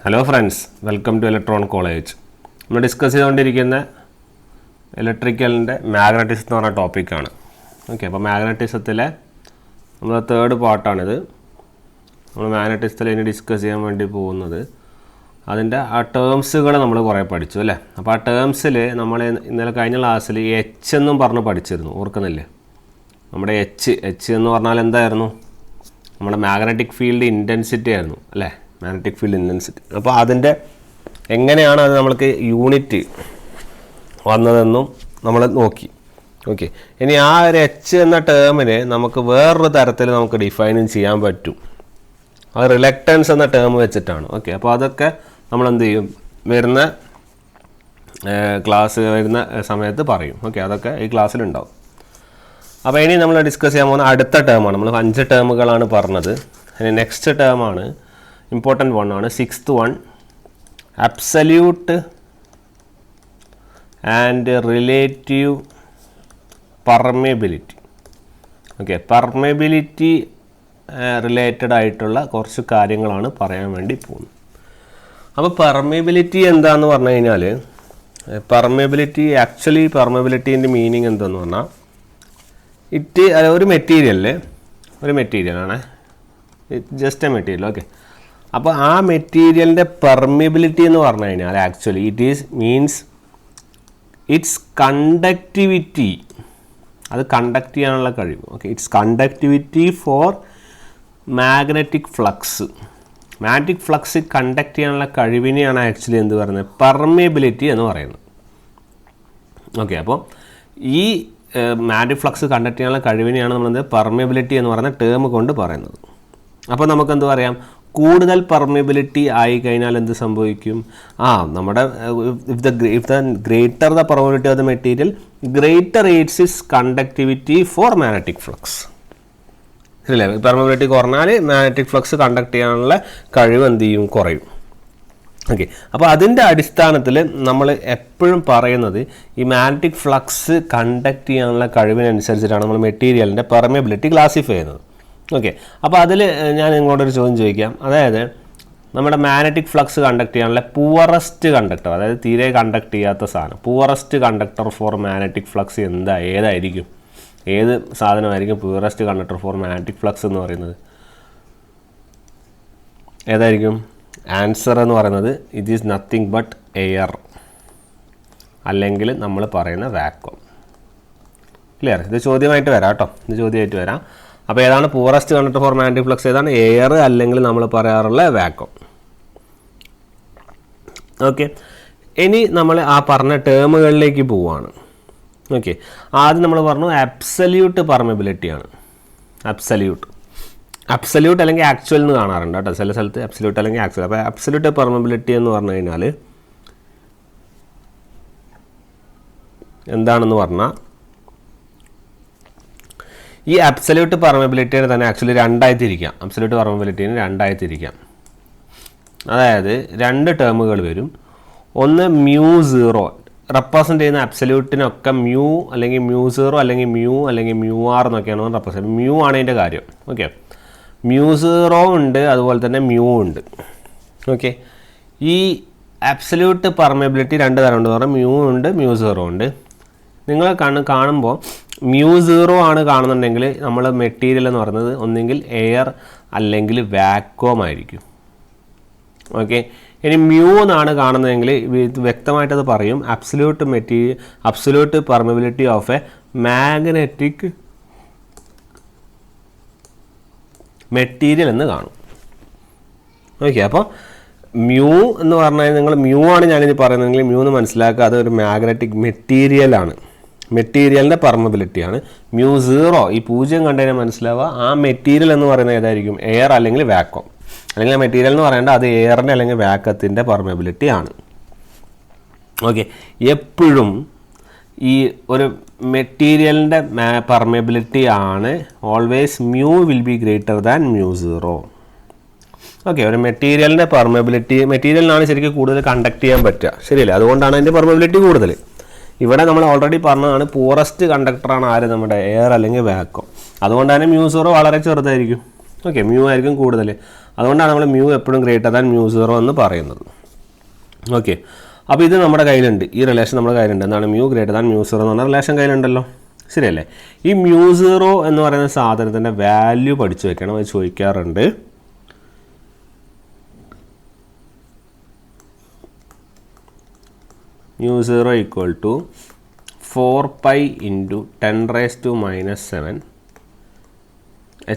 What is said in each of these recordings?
Hello friends, welcome to electron college. നമ്മൾ discuss ചെയ്തുകൊണ്ടിരിക്കുന്ന ഇലക്ട്രിക്കലിൻ്റെ magnetism എന്ന് പറഞ്ഞ ടോപ്പിക്കാണ്. ഓക്കെ, അപ്പോൾ മാഗ്നറ്റിസത്തിലെ നമ്മൾ തേർഡ് പാർട്ടാണിത്. നമ്മൾ മാഗ്നറ്റിസത്തിൽ ഇനി ഡിസ്കസ് ചെയ്യാൻ വേണ്ടി പോകുന്നത് അതിൻ്റെ ആ ടേംസുകൾ നമ്മൾ കുറേ പഠിച്ചു അല്ലേ. അപ്പോൾ ആ ടേംസിൽ നമ്മൾ ഇന്നലെ കഴിഞ്ഞ ക്ലാസ്സിൽ എച്ച് എന്നും പറഞ്ഞ് പഠിച്ചിരുന്നു, ഓർക്കുന്നില്ലേ? നമ്മുടെ എച്ച് എന്ന് പറഞ്ഞാൽ എന്തായിരുന്നു? നമ്മുടെ മാഗ്നറ്റിക് ഫീൽഡ് ഇൻറ്റൻസിറ്റി ആയിരുന്നു അല്ലേ, മാഗ്നറ്റിക് ഫീൽഡ് ഇൻറ്റൻസിറ്റി. അപ്പോൾ അതിൻ്റെ എങ്ങനെയാണ് അത് നമ്മൾക്ക് യൂണിറ്റ് വന്നതെന്നും നമ്മൾ നോക്കി. ഓക്കെ, ഇനി ആ ഒരു എച്ച് എന്ന ടേമിനെ നമുക്ക് വേറൊരു തരത്തിൽ നമുക്ക് ഡിഫൈനും ചെയ്യാൻ പറ്റും. അത് റിലക്റ്റൻസ് എന്ന ടേം വെച്ചിട്ടാണ്. ഓക്കെ, അപ്പോൾ അതൊക്കെ നമ്മൾ എന്ത് ചെയ്യും, വരുന്ന ക്ലാസ് വരുന്ന സമയത്ത് പറയും. ഓക്കെ, അതൊക്കെ ഈ ക്ലാസ്സിലുണ്ടാവും. അപ്പോൾ ഇനി നമ്മൾ ഡിസ്കസ് ചെയ്യാൻ പോകുന്ന അടുത്ത ടേമാണ്. നമ്മൾ 5 ടേമുകളാണ് പറഞ്ഞത്. ഇനി നെക്സ്റ്റ് ടേമാണ് ഇമ്പോർട്ടൻറ്റ് വൺ ആണ്, 6th one, absolute and relative permeability. Okay, permeability related ആയിട്ടുള്ള കുറച്ച് കാര്യങ്ങളാണ് പറയാൻ വേണ്ടി പോകുന്നത്. അപ്പോൾ പെർമിയബിലിറ്റി എന്താണെന്ന് പറഞ്ഞു കഴിഞ്ഞാൽ, പെർമിയബിലിറ്റി ആക്ച്വലി പെർമിയബിലിറ്റീൻ്റെ മീനിങ് എന്താണെന്ന് പറഞ്ഞാൽ, ഒരു മെറ്റീരിയലാണ്, ജസ്റ്റ് എ മെറ്റീരിയൽ. ഓക്കെ, അപ്പോൾ ആ മെറ്റീരിയലിൻ്റെ പെർമിയബിലിറ്റി എന്ന് പറഞ്ഞു കഴിഞ്ഞാൽ ആക്ച്വലി മീൻസ് ഇറ്റ്സ് കണ്ടക്ടിവിറ്റി, അത് കണ്ടക്ട് ചെയ്യാനുള്ള കഴിവ്. Okay, it's conductivity four magnetic flux. Magnetic flux conduct ചെയ്യാനുള്ള കഴിവിനെയാണ് ആക്ച്വലി എന്ത് പറയുന്നത്, പെർമിയബിലിറ്റി എന്ന് പറയുന്നത്. ഓക്കെ, അപ്പോൾ ഈ മാഗ്നറ്റിക് ഫ്ലക്സ് കണ്ടക്ട് ചെയ്യാനുള്ള കഴിവിനെയാണ് നമ്മളെന്ത് പെർമിയബിലിറ്റി എന്ന് പറയുന്ന ടേം കൊണ്ട് പറയുന്നത്. അപ്പോൾ നമുക്കെന്ത് പറയാം, കൂടുതൽ പെർമിയബിലിറ്റി ആയി കഴിഞ്ഞാൽ എന്ത് സംഭവിക്കും? നമ്മുടെ if the greater the permeability of the material, greater it's conductivity four magnetic flux. ശരിയല്ലേ? പെർമിയബിലിറ്റി കുറഞ്ഞാൽ മാഗ്നറ്റിക് ഫ്ലക്സ് കണ്ടക്ട് ചെയ്യാനുള്ള കഴിവ് എന്ത് ചെയ്യും, കുറയും. ഓക്കെ, അപ്പോൾ അതിൻ്റെ അടിസ്ഥാനത്തിൽ നമ്മൾ എപ്പോഴും പറയുന്നത് ഈ മാഗ്നറ്റിക് ഫ്ലക്സ് കണ്ടക്ട് ചെയ്യാനുള്ള കഴിവിനനുസരിച്ചിട്ടാണ് നമ്മൾ മെറ്റീരിയലിൻ്റെ പെർമിയബിലിറ്റി ക്ലാസിഫൈ ചെയ്യുന്നത്. ഓക്കെ, അപ്പോൾ അതിൽ ഞാൻ ഇങ്ങോട്ടൊരു ചോദ്യം ചോദിക്കാം. അതായത് നമ്മുടെ മാഗ്നറ്റിക് ഫ്ലക്സ് കണ്ടക്ട് ചെയ്യാനുള്ള പൂവറസ്റ്റ് കണ്ടക്ടർ, അതായത് തീരെ കണ്ടക്ട് ചെയ്യാത്ത സാധനം, poorest conductor for magnetic flux ഏതായിരിക്കും? ഏത് സാധനമായിരിക്കും poorest conductor for magnetic flux എന്ന് പറയുന്നത്? ഏതായിരിക്കും? ആൻസർ എന്ന് പറയുന്നത് it is nothing but air, അല്ലെങ്കിൽ നമ്മൾ പറയുന്ന വാക്വം. ക്ലിയർ? ഇത് ചോദ്യമായിട്ട് വരാം കേട്ടോ, ഇത് ചോദ്യമായിട്ട് വരാം. അപ്പോൾ ഏതാണ് poorest conductor for magnetic flux? ഏതാണ്? എയർ, അല്ലെങ്കിൽ നമ്മൾ പറയാറുള്ള വാക്വം. ഓക്കെ, ഇനി നമ്മൾ ആ പറഞ്ഞ ടേമുകളിലേക്ക് പോവുകയാണ്. ഓക്കെ, ആദ്യം നമ്മൾ പറഞ്ഞു അബ്സല്യൂട്ട് പെർമിയബിലിറ്റിയാണ്. അബ്സല്യൂട്ട് അല്ലെങ്കിൽ ആക്ച്വൽ എന്ന് കാണാറുണ്ട് കേട്ടോ ചില സ്ഥലത്ത്, അബ്സല്യൂട്ട് അല്ലെങ്കിൽ ആക്ച്വൽ. അപ്പോൾ അബ്സല്യൂട്ട് പെർമിയബിലിറ്റി എന്ന് പറഞ്ഞു കഴിഞ്ഞാൽ എന്താണെന്ന് പറഞ്ഞാൽ, ഈ അബ്സല്യൂട്ട് പെർമിയബിലിറ്റിയെ തന്നെ ആക്ച്വലി രണ്ടായി തിരിക്കാം. അബ്സല്യൂട്ട് പെർമിയബിലിറ്റിനെ രണ്ടായി തിരിക്കാം. അതായത് 2 ടേമുകൾ വരും. ഒന്ന് μ0 റെപ്രസെൻ്റ് ചെയ്യുന്ന അബ്സല്യൂട്ടിനൊക്കെ മ്യൂ അല്ലെങ്കിൽ μ0 അല്ലെങ്കിൽ അല്ലെങ്കിൽ μr എന്നൊക്കെയാണ് റെപ്രസെൻ്റ്. മ്യൂ ആണ് അതിൻ്റെ കാര്യം. ഓക്കെ, μ0 ഉണ്ട്, അതുപോലെ തന്നെ മ്യൂ ഉണ്ട്. ഓക്കെ, ഈ അബ്സല്യൂട്ട് പെർമിയബിലിറ്റി 2 തരമുണ്ട് പറഞ്ഞാൽ, മ്യൂ ഉണ്ട്, μ0 ഉണ്ട്. നിങ്ങൾ കാണുമ്പോൾ μ0 ആണ് കാണുന്നുണ്ടെങ്കിൽ നമ്മൾ മെറ്റീരിയൽ എന്ന് പറയുന്നത് ഒന്നെങ്കിൽ എയർ അല്ലെങ്കിൽ വാക്വം ആയിരിക്കും. ഓക്കെ, ഇനി മ്യൂ എന്നാണ് കാണുന്നതെങ്കിൽ വ്യക്തമായിട്ടത് പറയും absolute permeability of A magnetic material എന്ന് കാണും. ഓക്കെ, അപ്പോൾ മ്യൂ എന്ന് പറഞ്ഞാൽ നിങ്ങൾ മ്യൂ ആണ് ഞാനിത് പറയുന്നതെങ്കിൽ മ്യൂ എന്ന് മനസ്സിലാക്കുക, അതൊരു മാഗ്നറ്റിക് മെറ്റീരിയലാണ്, മെറ്റീരിയലിൻ്റെ പെർമിയബിലിറ്റിയാണ്. μ0 ഈ 0 കണ്ടതിനെ മനസ്സിലാവുക, ആ മെറ്റീരിയൽ എന്ന് പറയുന്നത് ഏതായിരിക്കും? എയർ അല്ലെങ്കിൽ വാക്വം. അല്ലെങ്കിൽ മെറ്റീരിയൽ എന്ന് പറയേണ്ടത് അത് എയറിൻ്റെ അല്ലെങ്കിൽ വാക്വത്തിൻ്റെ പെർമിയബിലിറ്റി ആണ്. ഓക്കെ, എപ്പോഴും ഈ ഒരു മെറ്റീരിയലിൻ്റെ പെർമിയബിലിറ്റി ആണ് always mu will be greater than μ0. Okay, ഒരു മെറ്റീരിയലിൻ്റെ മെറ്റീരിയലിനാണ് ശരിക്കും കൂടുതൽ കണ്ടക്ട് ചെയ്യാൻ പറ്റുക, ശരിയല്ലേ? അതുകൊണ്ടാണ് അതിൻ്റെ പെർമിയബിലിറ്റി കൂടുതൽ. ഇവിടെ നമ്മൾ ഓൾറെഡി പറഞ്ഞതാണ് പൂറസ്റ്റ് കണ്ടക്ടറാണ് ആര്? നമ്മുടെ എയർ അല്ലെങ്കിൽ വാക്വം. അതുകൊണ്ട് തന്നെ μ0 വളരെ ചെറുതായിരിക്കും. ഓക്കെ, മ്യൂ ആയിരിക്കും കൂടുതൽ. അതുകൊണ്ടാണ് നമ്മൾ മ്യൂ എപ്പോഴും ഗ്രേറ്റർ ദാൻ മ്യൂ 0 എന്ന് പറയുന്നത്. ഓക്കെ, അപ്പോൾ ഇത് നമ്മുടെ കയ്യിലുണ്ട്, ഈ റിലേഷൻ നമ്മുടെ കയ്യിലുണ്ട്. എന്താണ്? മ്യൂ ഗ്രേറ്റർ ദാൻ മ്യൂ 0 എന്ന് പറഞ്ഞ റിലേഷൻ കയ്യിലുണ്ടല്ലോ, ശരിയല്ലേ? ഈ മ്യൂ 0 എന്ന് പറയുന്ന സാധനത്തിൻ്റെ വാല്യൂ പഠിച്ചു വെക്കണം, അത് ചോദിക്കാറുണ്ട്. Mu 0 equal to 4π × 10⁻⁻⁷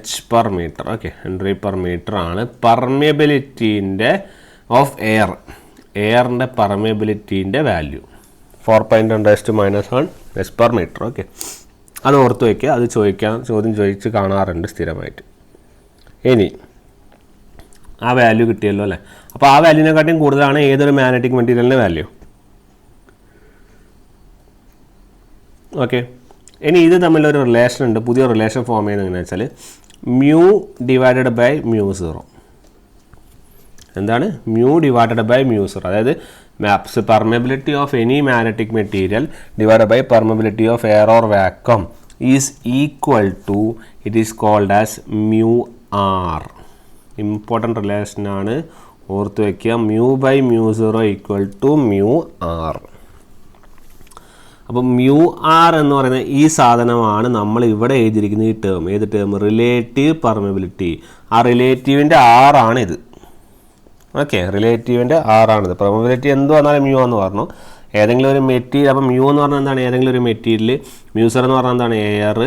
H per meter. Okay, henry per metre ആണ് പെർമിയബിലിറ്റീൻ്റെ ഓഫ് എയറിൻ്റെ പെർമിയബിലിറ്റീൻ്റെ value. 4π × 10⁻⁻⁴ H per meter. Okay, അത് ഓർത്ത് വയ്ക്കുക, അത് ചോദ്യം ചോദിച്ച് കാണാറുണ്ട് സ്ഥിരമായിട്ട്. ഇനി ആ വാല്യൂ കിട്ടിയല്ലോ അല്ലേ? അപ്പോൾ ആ വാല്യൂവിനെക്കാട്ടിയും കൂടുതലാണ് ഏതൊരു മാഗ്നറ്റിക് മെറ്റീരിയലിൻ്റെ വാല്യൂ. ഓക്കെ, ഇനി ഇത് തമ്മിലൊരു റിലേഷൻ ഉണ്ട്, പുതിയ റിലേഷൻ ഫോം ചെയ്യുന്നത് എങ്ങനെയാണെന്ന് വെച്ചാൽ മ്യൂ ഡിവൈഡഡ് ബൈ മ്യൂ 0. എന്താണ്? മ്യൂ ഡിവൈഡഡ് ബൈ മ്യൂ 0, അതായത് permeability of any magnetic material divided by permeability of air or vacuum is equal to, it is called as mu R. Important റിലേഷനാണ്, ഓർത്ത് വയ്ക്കുക. Mu by mu 0 equal to mu R. അപ്പം mu R എന്ന് പറയുന്ന ഈ സാധനമാണ് നമ്മൾ ഇവിടെ എഴുതിയിരിക്കുന്ന ഈ ടേം. ഏത് ടേം? Relative permeability. ആ റിലേറ്റീവിൻ്റെ ആറാണിത്. ഓക്കെ, റിലേറ്റീവിൻ്റെ ആറാണിത്. പെർമിയബിലിറ്റി എന്ത് വന്നാലും മ്യൂ എന്ന് പറഞ്ഞു. ഏതെങ്കിലും ഒരു മെറ്റീരിയൽ, അപ്പം മ്യൂ എന്ന് പറഞ്ഞാൽ എന്താണ്? ഏതെങ്കിലും ഒരു മെറ്റീരിയൽ. മ്യൂ 0 എന്ന് പറഞ്ഞാൽ എന്താണ്? എയർ.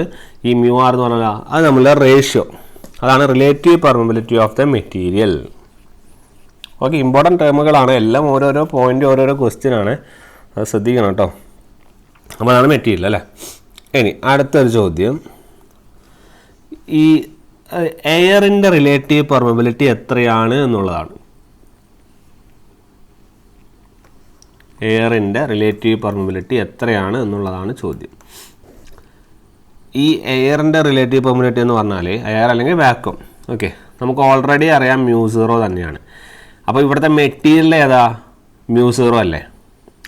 ഈ മ്യൂ ആർ എന്ന് പറഞ്ഞാൽ അത് നമ്മളുടെ റേഷ്യോ, അതാണ് relative permeability of the material. Okay, important ടേമുകളാണ് എല്ലാം, ഓരോരോ പോയിൻ്റ് ഓരോരോ ക്വസ്റ്റ്യൻ ആണ്, അത് ശ്രദ്ധിക്കണം കേട്ടോ. അപ്പോൾ അതാണ് മെറ്റീരിയൽ അല്ലേ. ഇനി അടുത്തൊരു ചോദ്യം, ഈ എയറിൻ്റെ റിലേറ്റീവ് പെർമിയബിലിറ്റി എത്രയാണ് എന്നുള്ളതാണ്. എയറിൻ്റെ റിലേറ്റീവ് പെർമിയബിലിറ്റി എത്രയാണ് എന്നുള്ളതാണ് ചോദ്യം. ഈ എയറിൻ്റെ റിലേറ്റീവ് പെർമിയബിലിറ്റി എന്ന് പറഞ്ഞാൽ എയർ അല്ലെങ്കിൽ വാക്വം. ഓക്കെ, നമുക്ക് ഓൾറെഡി അറിയാം മ്യൂ 0 തന്നെയാണ്. അപ്പോൾ ഇവിടുത്തെ മെറ്റീരിയൽ ഏതാ? മ്യൂ 0 അല്ലേ?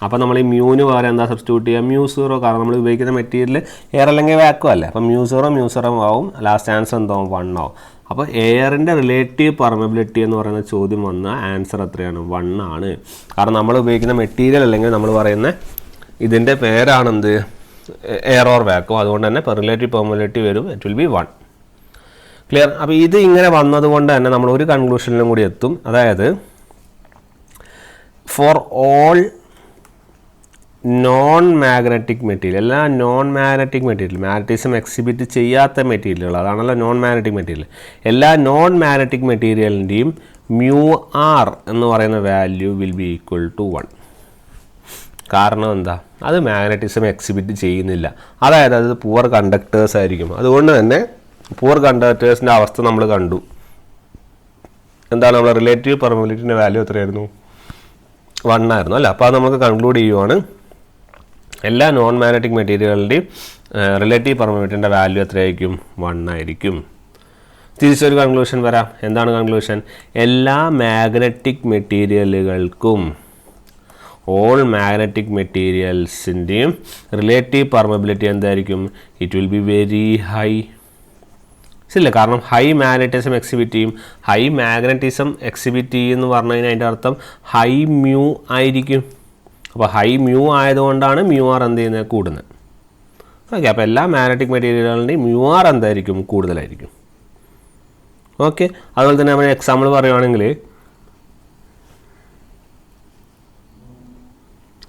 അപ്പോൾ നമ്മൾ ഈ മ്യൂവിന് പകരം എന്താ സബ്സ്റ്റിറ്റ്യൂട്ട് ചെയ്യുക? മ്യൂ 0. കാരണം നമ്മൾ ഉപയോഗിക്കുന്ന മെറ്റീരിയൽ എയർ അല്ലെങ്കിൽ വാക്വം അല്ലേ. അപ്പോൾ മ്യൂ 0 ആവും, ലാസ്റ്റ് ആൻസർ എന്താവും? 1 ആവും. അപ്പോൾ എയറിൻ്റെ റിലേറ്റീവ് പെർമിയബിലിറ്റി എന്ന് പറയുന്ന ചോദ്യം വന്ന ആൻസർ എത്രയാണ്? 1 ആണ്. കാരണം നമ്മൾ ഉപയോഗിക്കുന്ന മെറ്റീരിയൽ അല്ലെങ്കിൽ നമ്മൾ പറയുന്ന ഇതിൻ്റെ പേരാണെന്ത്? Air or vacuum. അതുകൊണ്ട് തന്നെ റിലേറ്റീവ് പെർമിയബിലിറ്റി വരും, ഇറ്റ് വിൽ ബി 1. ക്ലിയർ? അപ്പോൾ ഇത് ഇങ്ങനെ വന്നതുകൊണ്ട് തന്നെ നമ്മൾ ഒരു കൺക്ലൂഷനിലും കൂടി എത്തും. അതായത് for all non magnetic material, എല്ലാ non magnetic material, magnetism exhibit ചെയ്യാത്ത മെറ്റീരിയലുകൾ, അതാണല്ലോ നോൺ മാഗ്നറ്റിക് മെറ്റീരിയൽ. എല്ലാ നോൺ മാഗ്നറ്റിക് മെറ്റീരിയലിൻ്റെയും മ്യൂ ആർ എന്ന് പറയുന്ന value will be equal to 1. കാരണം എന്താ? അത് മാഗ്നറ്റിസം എക്സിബിറ്റ് ചെയ്യുന്നില്ല, അതായത് അത് പുവർ കണ്ടക്ടേഴ്സ് ആയിരിക്കും. അതുകൊണ്ട് തന്നെ പുവർ കണ്ടക്ടേഴ്സിൻ്റെ അവസ്ഥ നമ്മൾ കണ്ടു. എന്താണ്? നമ്മൾ റിലേറ്റീവ് പെർമിയബിലിറ്റിൻ്റെ വാല്യൂ എത്രയായിരുന്നു? 1 ആയിരുന്നു അല്ലേ. അപ്പോൾ അത് നമുക്ക് കൺക്ലൂഡ് ചെയ്യുവാണ്, എല്ലാ നോൺ മാഗ്നറ്റിക് മെറ്റീരിയലുകളുടെയും റിലേറ്റീവ് പെർമിയബിലിറ്റിൻ്റെ വാല്യൂ എത്രയായിരിക്കും? 1 ആയിരിക്കും. തിരിച്ചൊരു കൺക്ലൂഷൻ വരാം. എന്താണ് കൺക്ലൂഷൻ? എല്ലാ മാഗ്നറ്റിക് മെറ്റീരിയലുകൾക്കും, ഓൾ മാഗ്നറ്റിക് മെറ്റീരിയൽസിൻ്റെയും റിലേറ്റീവ് പെർമിയബിലിറ്റി എന്തായിരിക്കും? It will be very high. ശരിയല്ലേ? കാരണം ഹൈ മാഗ്നറ്റിസം എക്സിബിറ്റ് ചെയ്യും. ഹൈ മാഗ്നറ്റിസം എക്സിബിറ്റ് ചെയ്യുമെന്ന് പറഞ്ഞു കഴിഞ്ഞാൽ അതിൻ്റെ അർത്ഥം ഹൈ മ്യൂ ആയിരിക്കും. അപ്പോൾ ഹൈ മ്യൂ ആയതുകൊണ്ടാണ് മ്യൂ ആർ എന്ത് ചെയ്യുന്നത്? കൂടുന്നത്. ഓക്കെ, അപ്പോൾ എല്ലാ മാഗ്നറ്റിക് മെറ്റീരിയലുകളുടെയും മ്യൂ ആർ എന്തായിരിക്കും? കൂടുതലായിരിക്കും. ഓക്കെ, അതുപോലെ തന്നെ നമ്മൾ എക്സാമ്പിൾ പറയുവാണെങ്കിൽ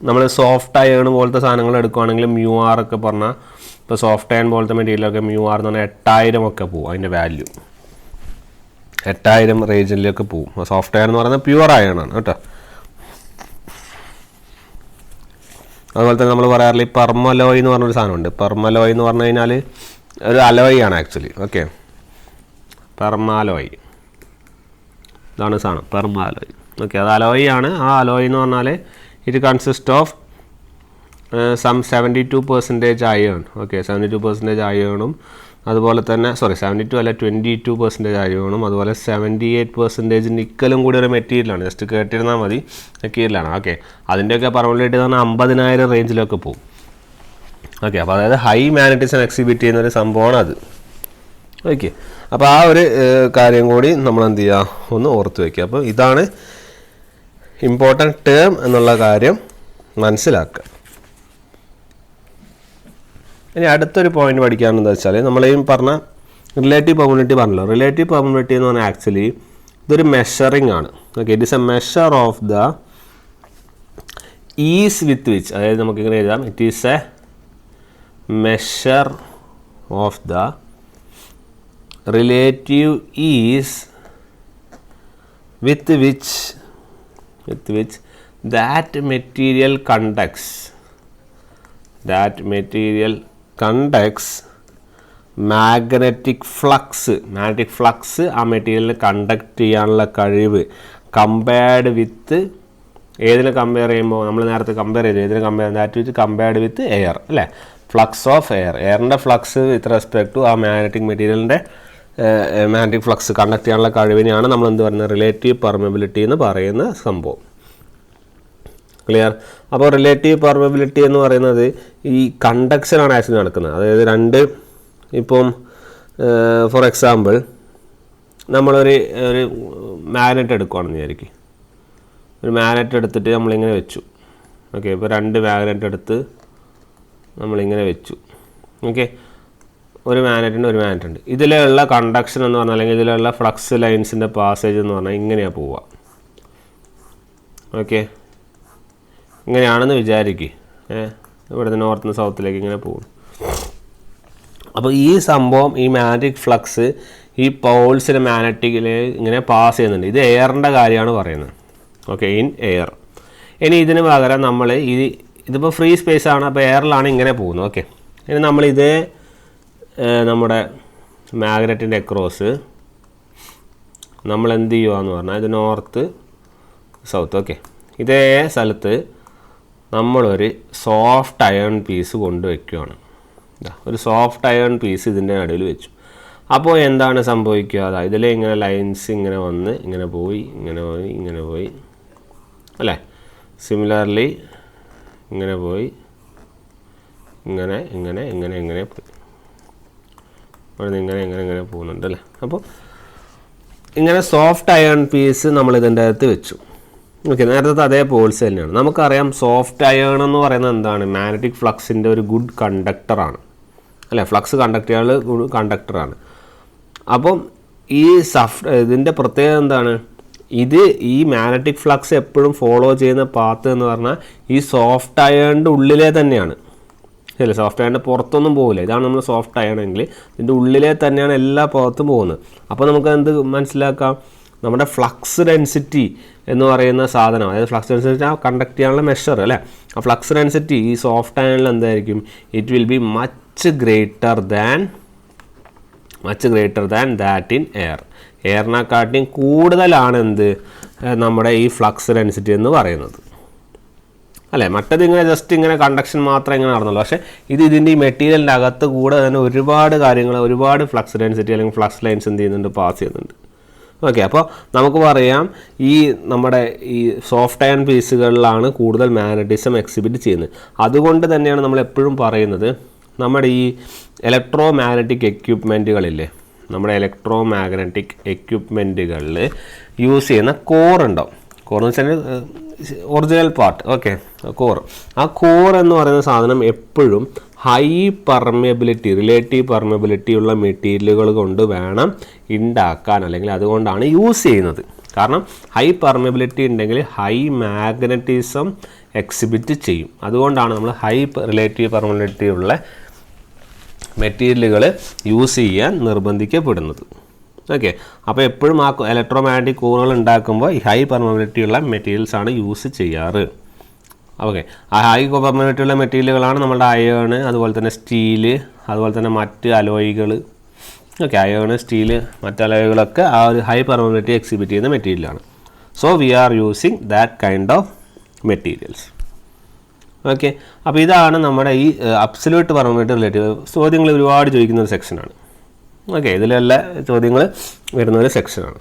നമ്മൾ സോഫ്റ്റ് അയൺ പോലത്തെ സാധനങ്ങൾ എടുക്കുകയാണെങ്കിൽ മ്യൂ ആർ ഒക്കെ പറഞ്ഞാൽ, ഇപ്പോൾ സോഫ്റ്റ് അയൺ പോലത്തെ മെറ്റീരിയലൊക്കെ മ്യൂ ആർ എന്ന് പറഞ്ഞാൽ 8000 ഒക്കെ പോകും. അതിൻ്റെ വാല്യൂ 8000 റേഞ്ചിലൊക്കെ പോകും. സോഫ്റ്റ് അയൺ എന്ന് പറയുന്നത് പ്യുവർ അയൺ ആണ് കേട്ടോ. അതുപോലെ തന്നെ നമ്മൾ പറയാറില്ല ഈ പെർമലോയ് എന്ന് പറഞ്ഞൊരു സാധനമുണ്ട്. പെർമലോയ് എന്ന് പറഞ്ഞു കഴിഞ്ഞാൽ ഒരു അലോയ് ആണ് ആക്ച്വലി. ഓക്കെ, പെർമാലോയ്, ഇതാണ് സാധനം പെർമാലോയ്. ഓക്കെ, അത് അലോയ് ആണ്. ആ അലോയ് എന്ന് പറഞ്ഞാൽ it consist of some 72% iron. Okay, 72% അയേണും അതുപോലെ തന്നെ 72 അല്ല 22% അയേണും അതുപോലെ 78% നിക്കലും കൂടി ഒരു മെറ്റീരിയലാണ്. ജസ്റ്റ് കേട്ടിരുന്നാൽ മതി, മെറ്റീരിയലാണ്. ഓക്കെ, അതിൻ്റെയൊക്കെ പെർമിയബിലിറ്റി എന്ന് പറഞ്ഞാൽ 50,000 റേഞ്ചിലൊക്കെ പോകും. ഓക്കെ, അപ്പോൾ അതായത് ഹൈ മാഗ്നറ്റിസം എക്സിബിറ്റ് ചെയ്യുന്ന ഒരു സംഭവമാണ് അത്. ഓക്കെ, അപ്പോൾ ആ ഒരു കാര്യം കൂടി നമ്മൾ എന്ത് ചെയ്യുക, ഒന്ന് ഓർത്ത് വയ്ക്കുക. അപ്പോൾ ഇതാണ് ഇമ്പോർട്ടൻറ്റ് ടേം എന്നുള്ള കാര്യം മനസ്സിലാക്കുക. ഇനി അടുത്തൊരു പോയിന്റ് പഠിക്കാനെന്ന് വെച്ചാൽ നമ്മൾ ഈ പറഞ്ഞ റിലേറ്റീവ് പെർമിറ്റിവിറ്റി പറഞ്ഞല്ലോ. റിലേറ്റീവ് പെർമിറ്റിവിറ്റി എന്ന് പറഞ്ഞാൽ ആക്ച്വലി ഇതൊരു മെഷറിങ് ആണ്. Okay, it is A measure of the is with which, അതായത് നമുക്കിങ്ങനെ എഴുതാം, it is A measure of the relative is with which that material conducts magnetic flux ആ മെറ്റീരിയലിന് കണ്ടക്ട് ചെയ്യാനുള്ള കഴിവ് കമ്പയർഡ് വിത്ത്, ഏതിനെ കമ്പയർ ചെയ്യുമ്പോൾ നമ്മൾ നേരത്തെ കമ്പയർ ചെയ്തു, ഏതിനെ കമ്പയർഡ് വിത്ത് എയർ അല്ലേ, ഫ്ലക്സ് ഓഫ് എയറിൻ്റെ ഫ്ലക്സ് വിത്ത് റെസ്പെക്ട് ടു ആ മാഗ്നറ്റിക് മെറ്റീരിയലിൻ്റെ മാഗ്നറ്റിക് ഫ്ലക്സ് കണ്ടക്ട് ചെയ്യാനുള്ള കഴിവിനെയാണ് നമ്മൾ എന്ത് പറയുന്നത്, റിലേറ്റീവ് പെർമിയബിലിറ്റി എന്ന് പറയുന്ന സംഭവം. ക്ലിയർ? അപ്പോൾ റിലേറ്റീവ് പെർമിയബിലിറ്റി എന്ന് പറയുന്നത് ഈ കണ്ടക്ഷനാണ് ആക്ച്വലി നടക്കുന്നത്. അതായത് രണ്ട്, ഇപ്പം ഫോർ എക്സാമ്പിൾ നമ്മളൊരു മാഗ്നറ്റ് എടുക്കുകയാണെന്ന് വിചാരിക്കും. ഒരു മാഗ്നറ്റ് എടുത്തിട്ട് നമ്മളിങ്ങനെ വെച്ചു. ഓക്കെ, ഇപ്പോൾ രണ്ട് മാഗ്നറ്റ് എടുത്ത് നമ്മളിങ്ങനെ വെച്ചു. ഓക്കെ, ഒരു മാഗ്നറ്റ് ഉണ്ട്. ഇതിലുള്ള കണ്ടക്ഷൻ എന്ന് പറഞ്ഞാൽ, അല്ലെങ്കിൽ ഇതിലുള്ള ഫ്ലക്സ് ലൈൻസിൻ്റെ പാസേജ് എന്ന് പറഞ്ഞാൽ ഇങ്ങനെയാണ് പോവുക. ഓക്കെ, ഇങ്ങനെയാണെന്ന് വിചാരിക്കുക. ഇവിടുന്ന് നോർത്ത് നിന്ന് സൗത്തിലേക്ക് ഇങ്ങനെ പോകും. അപ്പോൾ ഈ സംഭവം, ഈ മാഗ്നറ്റിക് ഫ്ലക്സ് ഈ പോൾസിന് മാഗ്നറ്റിക്കിൽ ഇങ്ങനെ പാസ് ചെയ്യുന്നുണ്ട്. ഇത് എയറിൻ്റെ കാര്യമാണ് പറയുന്നത്. Okay, in air. ഇനി ഇതിന് പകരം നമ്മൾ ഇതിപ്പോൾ ഫ്രീ സ്പേസ് ആണ്, അപ്പോൾ എയറിലാണ് ഇങ്ങനെ പോകുന്നത്. ഓക്കെ, ഇനി നമ്മളിതേ നമ്മുടെ മാഗ്നറ്റിൻ്റെ അക്രോസ് നമ്മൾ എന്ത് ചെയ്യുകയെന്ന് പറഞ്ഞാൽ, ഇത് നോർത്ത് സൗത്ത്. ഓക്കെ, ഇതേ സ്ഥലത്ത് നമ്മളൊരു സോഫ്റ്റ് അയൺ പീസ് കൊണ്ടുവയ്ക്കുകയാണ്. ഒരു സോഫ്റ്റ് അയൺ പീസ് ഇതിൻ്റെ നടുവിൽ വെച്ചു. അപ്പോൾ എന്താണ് സംഭവിക്കുക, ഇതിലെ ഇങ്ങനെ ലൈൻസ് ഇങ്ങനെ വന്ന് ഇങ്ങനെ പോയി അല്ലേ, സിമിലർലി ഇങ്ങനെ പോയി ഇങ്ങനെ പോയി, അവിടെ ഇങ്ങനെ പോകുന്നുണ്ട് അല്ലേ. അപ്പോൾ ഇങ്ങനെ സോഫ്റ്റ് അയൺ പീസ് നമ്മൾ ഇതിൻ്റെ അകത്ത് വെച്ചു. ഓക്കെ, നേരത്തെ അതേ പോൾസ് തന്നെയാണ്. നമുക്കറിയാം സോഫ്റ്റ് അയൺ എന്ന് പറയുന്നത് എന്താണ്, മാഗ്നറ്റിക് ഫ്ലക്സിൻ്റെ ഒരു ഗുഡ് കണ്ടക്ടറാണ് അല്ലേ, ഫ്ലക്സ് കണ്ടക്ട് ചെയ്യാനുള്ള ഗുഡ് കണ്ടക്ടറാണ്. അപ്പം ഇതിൻ്റെ പ്രത്യേകത എന്താണ്, ഈ മാഗ്നറ്റിക് ഫ്ലക്സ് എപ്പോഴും ഫോളോ ചെയ്യുന്ന പാത്ത് എന്ന് പറഞ്ഞാൽ ഈ സോഫ്റ്റ് അയണിൻ്റെ ഉള്ളിലെ തന്നെയാണ് അല്ലേ, സോഫ്റ്റ് അയണിൻ്റെ പുറത്തൊന്നും പോകില്ല. ഇതാണ് നമ്മൾ സോഫ്റ്റ് അയൺ എങ്കിൽ ഇതിൻ്റെ ഉള്ളിലെ തന്നെയാണ് എല്ലാ ഭാഗത്തും പോകുന്നത്. അപ്പോൾ നമുക്ക് എന്ത് മനസ്സിലാക്കാം, നമ്മുടെ ഫ്ലക്സ് ഡെൻസിറ്റി എന്ന് പറയുന്ന സാധനം, അതായത് ഫ്ലക്സ് ഡെൻസിറ്റി ആ കണ്ടക്ട് ചെയ്യാനുള്ള മെഷർ അല്ലേ, ആ ഫ്ലക്സ് ഡെൻസിറ്റി ഈ സോഫ്റ്റ് അയണിൽ എന്തായിരിക്കും, it will be much greater than that in എയറിനെക്കാട്ടിയും കൂടുതലാണ് എന്ത്, നമ്മുടെ ഈ ഫ്ലക്സ് ഡെൻസിറ്റി എന്ന് പറയുന്നത് അല്ലേ. മറ്റത് ഇങ്ങനെ ജസ്റ്റ് ഇങ്ങനെ കണ്ടക്ഷൻ മാത്രം ഇങ്ങനെ നടന്നുള്ളൂ. പക്ഷേ ഇതിൻ്റെ ഈ മെറ്റീരിയലിൻ്റെ അകത്ത് കൂടെ തന്നെ ഒരുപാട് കാര്യങ്ങൾ, ഒരുപാട് ഫ്ലക്സ് ഡെൻസിറ്റി അല്ലെങ്കിൽ ഫ്ലക്സ് ലൈൻസ് എന്ത് ചെയ്യുന്നുണ്ട്, പാസ് ചെയ്യുന്നുണ്ട്. ഓക്കെ, അപ്പോൾ നമുക്ക് പറയാം നമ്മുടെ ഈ സോഫ്റ്റ് അയൺ പീസുകളിലാണ് കൂടുതൽ മാഗ്നറ്റിസം എക്സിബിറ്റ് ചെയ്യുന്നത്. അതുകൊണ്ട് തന്നെയാണ് നമ്മൾ എപ്പോഴും പറയുന്നത്, നമ്മുടെ ഈ ഇലക്ട്രോ മാഗ്നറ്റിക് എക്യുപ്മെൻറ്റുകളില്ലേ, നമ്മുടെ ഇലക്ട്രോ മാഗ്നറ്റിക് എക്യുപ്മെൻറ്റുകളിൽ യൂസ് ചെയ്യുന്ന കോർ ഉണ്ടാവും. കോർ എന്ന് വെച്ചാൽ ഒറിജിനൽ പാർട്ട്. ഓക്കെ, ആ കോർ എന്ന് പറയുന്ന സാധനം എപ്പോഴും ഹൈ പെർമിയബിലിറ്റി, റിലേറ്റീവ് പെർമിയബിലിറ്റി ഉള്ള മെറ്റീരിയലുകൾ കൊണ്ട് വേണം ഉണ്ടാക്കാൻ, അല്ലെങ്കിൽ അതുകൊണ്ടാണ് യൂസ് ചെയ്യുന്നത്. കാരണം ഹൈ പെർമിയബിലിറ്റി ഉണ്ടെങ്കിൽ ഹൈ മാഗ്നറ്റിസം എക്സിബിറ്റ് ചെയ്യും. അതുകൊണ്ടാണ് നമ്മൾ ഹൈ റിലേറ്റീവ് പെർമിയബിലിറ്റി ഉള്ള മെറ്റീരിയലുകൾ യൂസ് ചെയ്യാൻ നിർബന്ധിക്കപ്പെടുന്നത്. ഓക്കെ, അപ്പോൾ എപ്പോഴും ആ ഇലക്ട്രോ മാഗ്നറ്റിക് കോറുകൾ ഉണ്ടാക്കുമ്പോൾ ഈ ഹൈ പെർമിയബിലിറ്റി ഉള്ള മെറ്റീരിയൽസാണ് യൂസ് ചെയ്യാറ്. ഓക്കെ, ആ ഹൈ പെർമിയബിലിറ്റി ഉള്ള മെറ്റീരിയലുകളാണ് നമ്മുടെ അയേൺ, അതുപോലെ തന്നെ സ്റ്റീല്, അതുപോലെ തന്നെ മറ്റ് അലോയികൾ. ഓക്കെ, അയേൺ, സ്റ്റീല്, മറ്റ് അലോയികളൊക്കെ ആ ഒരു ഹൈ പെർമിയബിലിറ്റി എക്സിബിറ്റ് ചെയ്യുന്ന മെറ്റീരിയലാണ്. So we are using that kind of materials. Okay, അപ്പോൾ ഇതാണ് നമ്മുടെ ഈ അബ്സല്യൂട്ട് പെർമിയബിലിറ്റി റിലേറ്റീവ് ചോദ്യങ്ങൾ ഒരുപാട് ചോദിക്കുന്ന ഒരു സെക്ഷനാണ്. ഓക്കെ, ഇതിലെല്ലാ ചോദ്യങ്ങൾ വരുന്ന ഒരു സെക്ഷനാണ്.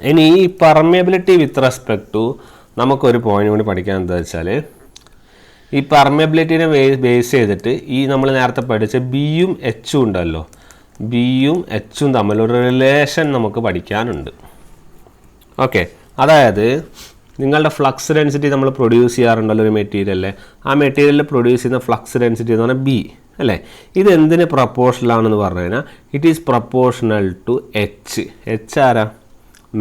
ഇനി ഈ പെർമിയബിലിറ്റി വിത്ത് റെസ്പെക്ട് ടു നമുക്കൊരു പോയിന്റ് കൂടി പഠിക്കാൻ എന്താ വെച്ചാൽ, ഈ പെർമിയബിലിറ്റിനെ ബേസ് ചെയ്തിട്ട് ഈ നമ്മൾ നേരത്തെ പഠിച്ച ബിയും എച്ചും ഉണ്ടല്ലോ, ബിയും എച്ചും തമ്മിലൊരു റിലേഷൻ നമുക്ക് പഠിക്കാനുണ്ട്. ഓക്കെ, അതായത് നിങ്ങളുടെ ഫ്ലക്സ് ഡെൻസിറ്റി നമ്മൾ പ്രൊഡ്യൂസ് ചെയ്യാറുണ്ടല്ലോ ഒരു മെറ്റീരിയലിൽ, ആ മെറ്റീരിയലിൽ പ്രൊഡ്യൂസ് ചെയ്യുന്ന ഫ്ലക്സ് ഡെൻസിറ്റി എന്ന് പറഞ്ഞാൽ ബി അല്ലേ. ഇത് എന്തിന് പ്രപ്പോർഷണലാണെന്ന് പറഞ്ഞു കഴിഞ്ഞാൽ it is proportional to H. H ആരാ?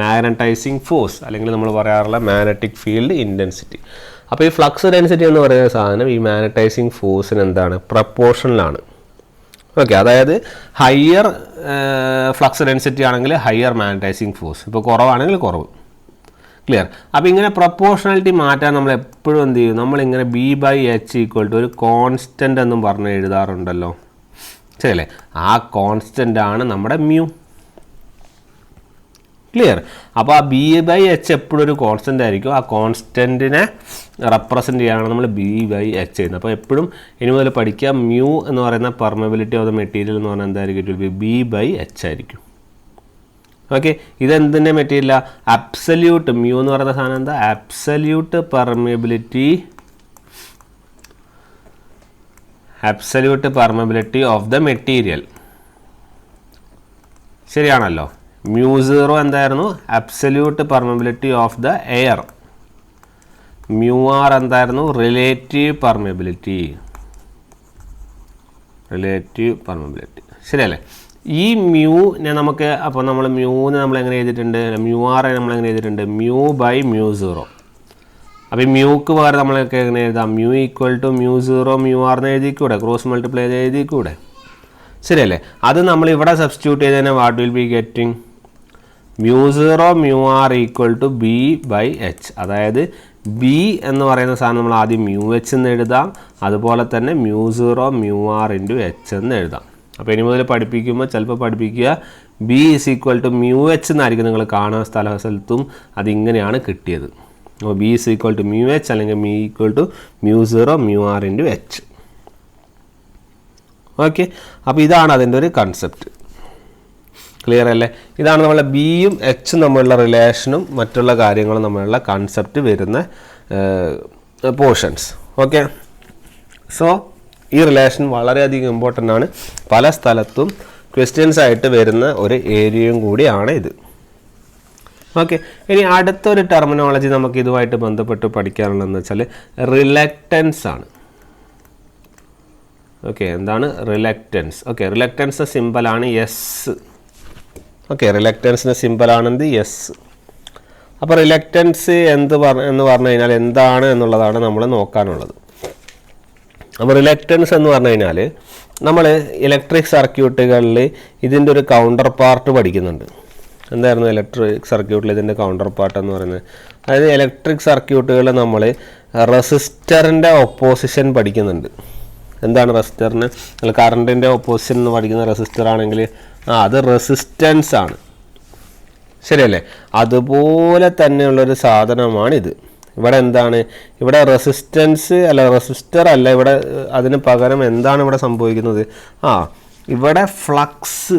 മാഗ്നറ്റൈസിങ് ഫോഴ്സ്, അല്ലെങ്കിൽ നമ്മൾ പറയാറുള്ള മാഗ്നറ്റിക് ഫീൽഡ് ഇൻറ്റൻസിറ്റി. അപ്പോൾ ഈ ഫ്ലക്സ് ഡെൻസിറ്റി എന്ന് പറയുന്ന സാധനം ഈ മാഗ്നറ്റൈസിങ് ഫോഴ്സിന് എന്താണ്? പ്രപ്പോർഷണലാണ്. ഓക്കെ, അതായത് ഹയർ ഫ്ലക്സ് ഡെൻസിറ്റി ആണെങ്കിൽ ഹയർ മാഗ്നറ്റൈസിങ് ഫോഴ്സ്, ഇപ്പോൾ കുറവാണെങ്കിൽ കുറവ്. ക്ലിയർ? അപ്പോൾ ഇങ്ങനെ പ്രപ്പോർഷണാലിറ്റി മാറ്റാൻ നമ്മൾ എപ്പോഴും എന്ത് ചെയ്യും? നമ്മളിങ്ങനെ B/H = ഒരു കോൺസ്റ്റൻ്റ് എന്നും പറഞ്ഞ് എഴുതാറുണ്ടല്ലോ, ശരിയല്ലേ? ആ കോൺസ്റ്റൻ്റ് ആണ് നമ്മുടെ മ്യൂ. ക്ലിയർ? അപ്പോൾ ആ B/H എപ്പോഴും ഒരു കോൺസ്റ്റൻ്റ് ആയിരിക്കും. ആ കോൺസ്റ്റൻറ്റിനെ റെപ്രസെൻ്റ് ചെയ്യാനാണ് നമ്മൾ B/H ചെയ്യുന്നത്. അപ്പോൾ എപ്പോഴും ഇനി മുതൽ പഠിക്കുക, മ്യൂ എന്ന് പറയുന്ന പെർമബിലിറ്റി ഓഫ് ദ മെറ്റീരിയൽ എന്ന് പറഞ്ഞാൽ എന്തായിരിക്കും? B/H ആയിരിക്കും. ഓക്കെ, ഇതെന്തിൻ്റെ മെറ്റീരിയലാണ്? അബ്സല്യൂട്ട് മ്യൂ എന്ന് പറയുന്ന സാധനം എന്താ? Absolute permeability of the material. ശരിയാണല്ലോ. μ0 എന്തായിരുന്നു? Absolute permeability of the air. μr എന്തായിരുന്നു? Relative permeability. ശരിയല്ലേ? ഈ മ്യൂനെ നമുക്ക്, അപ്പോൾ നമ്മൾ മ്യൂനെ നമ്മൾ എങ്ങനെ എഴുതിയിട്ടുണ്ട്? μr നമ്മൾ എങ്ങനെ എഴുതിയിട്ടുണ്ട്? μ/μ0. അപ്പോൾ ഈ മ്യൂക്ക് പകരം നമ്മളൊക്കെ എങ്ങനെ എഴുതാം? μ = μ0 μr എന്ന് എഴുതിക്കൂടെ? ക്രോസ് മൾട്ടിപ്ലൈ ചെയ്ത് എഴുതിക്കൂടെ? ശരിയല്ലേ? അത് നമ്മൾ ഇവിടെ സബ്സ്റ്റിറ്റ്യൂട്ട് ചെയ്തതിനെ what will be getting? μ0 μr = B/H. അതായത് ബി എന്ന് പറയുന്ന സാധനം നമ്മൾ ആദ്യം μH എന്ന് എഴുതാം, അതുപോലെ തന്നെ μ0 μr × H എന്ന് എഴുതാം. അപ്പോൾ ഇനി മുതൽ പഠിപ്പിക്കുമ്പോൾ ചിലപ്പോൾ പഠിപ്പിക്കുക B = μH എന്നായിരിക്കും നിങ്ങൾ കാണുന്ന സ്ഥലത്തും അതിങ്ങനെയാണ് കിട്ടിയത്. അപ്പോൾ B = μH അല്ലെങ്കിൽ μ = μ0 μr × H. ഓക്കെ, അപ്പോൾ ഇതാണ് അതിൻ്റെ ഒരു കൺസെപ്റ്റ്. ക്ലിയർ അല്ലേ? ഇതാണ് നമ്മളെ ബിയും എച്ചും തമ്മിലുള്ള റിലേഷനും മറ്റുള്ള കാര്യങ്ങളും തമ്മിലുള്ള കൺസെപ്റ്റ് വരുന്ന പോർഷൻസ്. ഓക്കെ, സോ ഈ റിലേഷൻ വളരെയധികം ഇമ്പോർട്ടൻ്റ് ആണ്. പല സ്ഥലത്തും ക്വസ്റ്റ്യൻസ് ആയിട്ട് വരുന്ന ഒരു ഏരിയയും കൂടിയാണ് ഇത്. ഓക്കെ, ഇനി അടുത്തൊരു ടെർമിനോളജി നമുക്ക് ഇതുമായിട്ട് ബന്ധപ്പെട്ട് പഠിക്കാനുള്ളതെന്ന് വെച്ചാൽ റിലക്റ്റൻസ് ആണ്. ഓക്കെ, എന്താണ് റിലക്റ്റൻസ്? ഓക്കെ, റിലക്റ്റൻസ് സിമ്പലാണ് എസ്. ഓക്കെ, റിലക്റ്റൻസിൻ്റെ സിമ്പലാണെന്ത്? എസ്. അപ്പോൾ റിലക്റ്റൻസ് എന്ന് പറഞ്ഞു കഴിഞ്ഞാൽ എന്താണ് എന്നുള്ളതാണ് നമ്മൾ നോക്കാനുള്ളത്. അപ്പോൾ റിലക്റ്റൻസ് എന്ന് പറഞ്ഞു കഴിഞ്ഞാൽ നമ്മൾ ഇലക്ട്രിക് സർക്യൂട്ടുകളിൽ ഇതിൻ്റെ ഒരു കൗണ്ടർ പാർട്ട് പഠിക്കുന്നുണ്ട്. എന്തായിരുന്നു ഇലക്ട്രിക് സർക്യൂട്ടിൽ ഇതിൻ്റെ കൗണ്ടർ പാർട്ട് എന്ന് പറയുന്നത്? അതായത് ഇലക്ട്രിക് സർക്യൂട്ടുകളിൽ നമ്മൾ റെസിസ്റ്ററിൻ്റെ ഒപ്പോസിഷൻ പഠിക്കുന്നുണ്ട്. എന്താണ് റെസിസ്റ്ററിന്? നിങ്ങൾ കറണ്ടിൻ്റെ ഒപ്പോസിഷൻ എന്ന് പഠിക്കുന്ന റെസിസ്റ്റർ ആണെങ്കിൽ അത് റെസിസ്റ്റൻസ് ആണ്. ശരിയല്ലേ? അതുപോലെ തന്നെയുള്ളൊരു സാധനമാണിത്. ഇവിടെ എന്താണ്? ഇവിടെ റെസിസ്റ്റൻസ് അല്ല, റെസിസ്റ്റർ അല്ല, ഇവിടെ അതിന് പകരം എന്താണ് ഇവിടെ സംഭവിക്കുന്നത്? ഇവിടെ ഫ്ലക്സ്.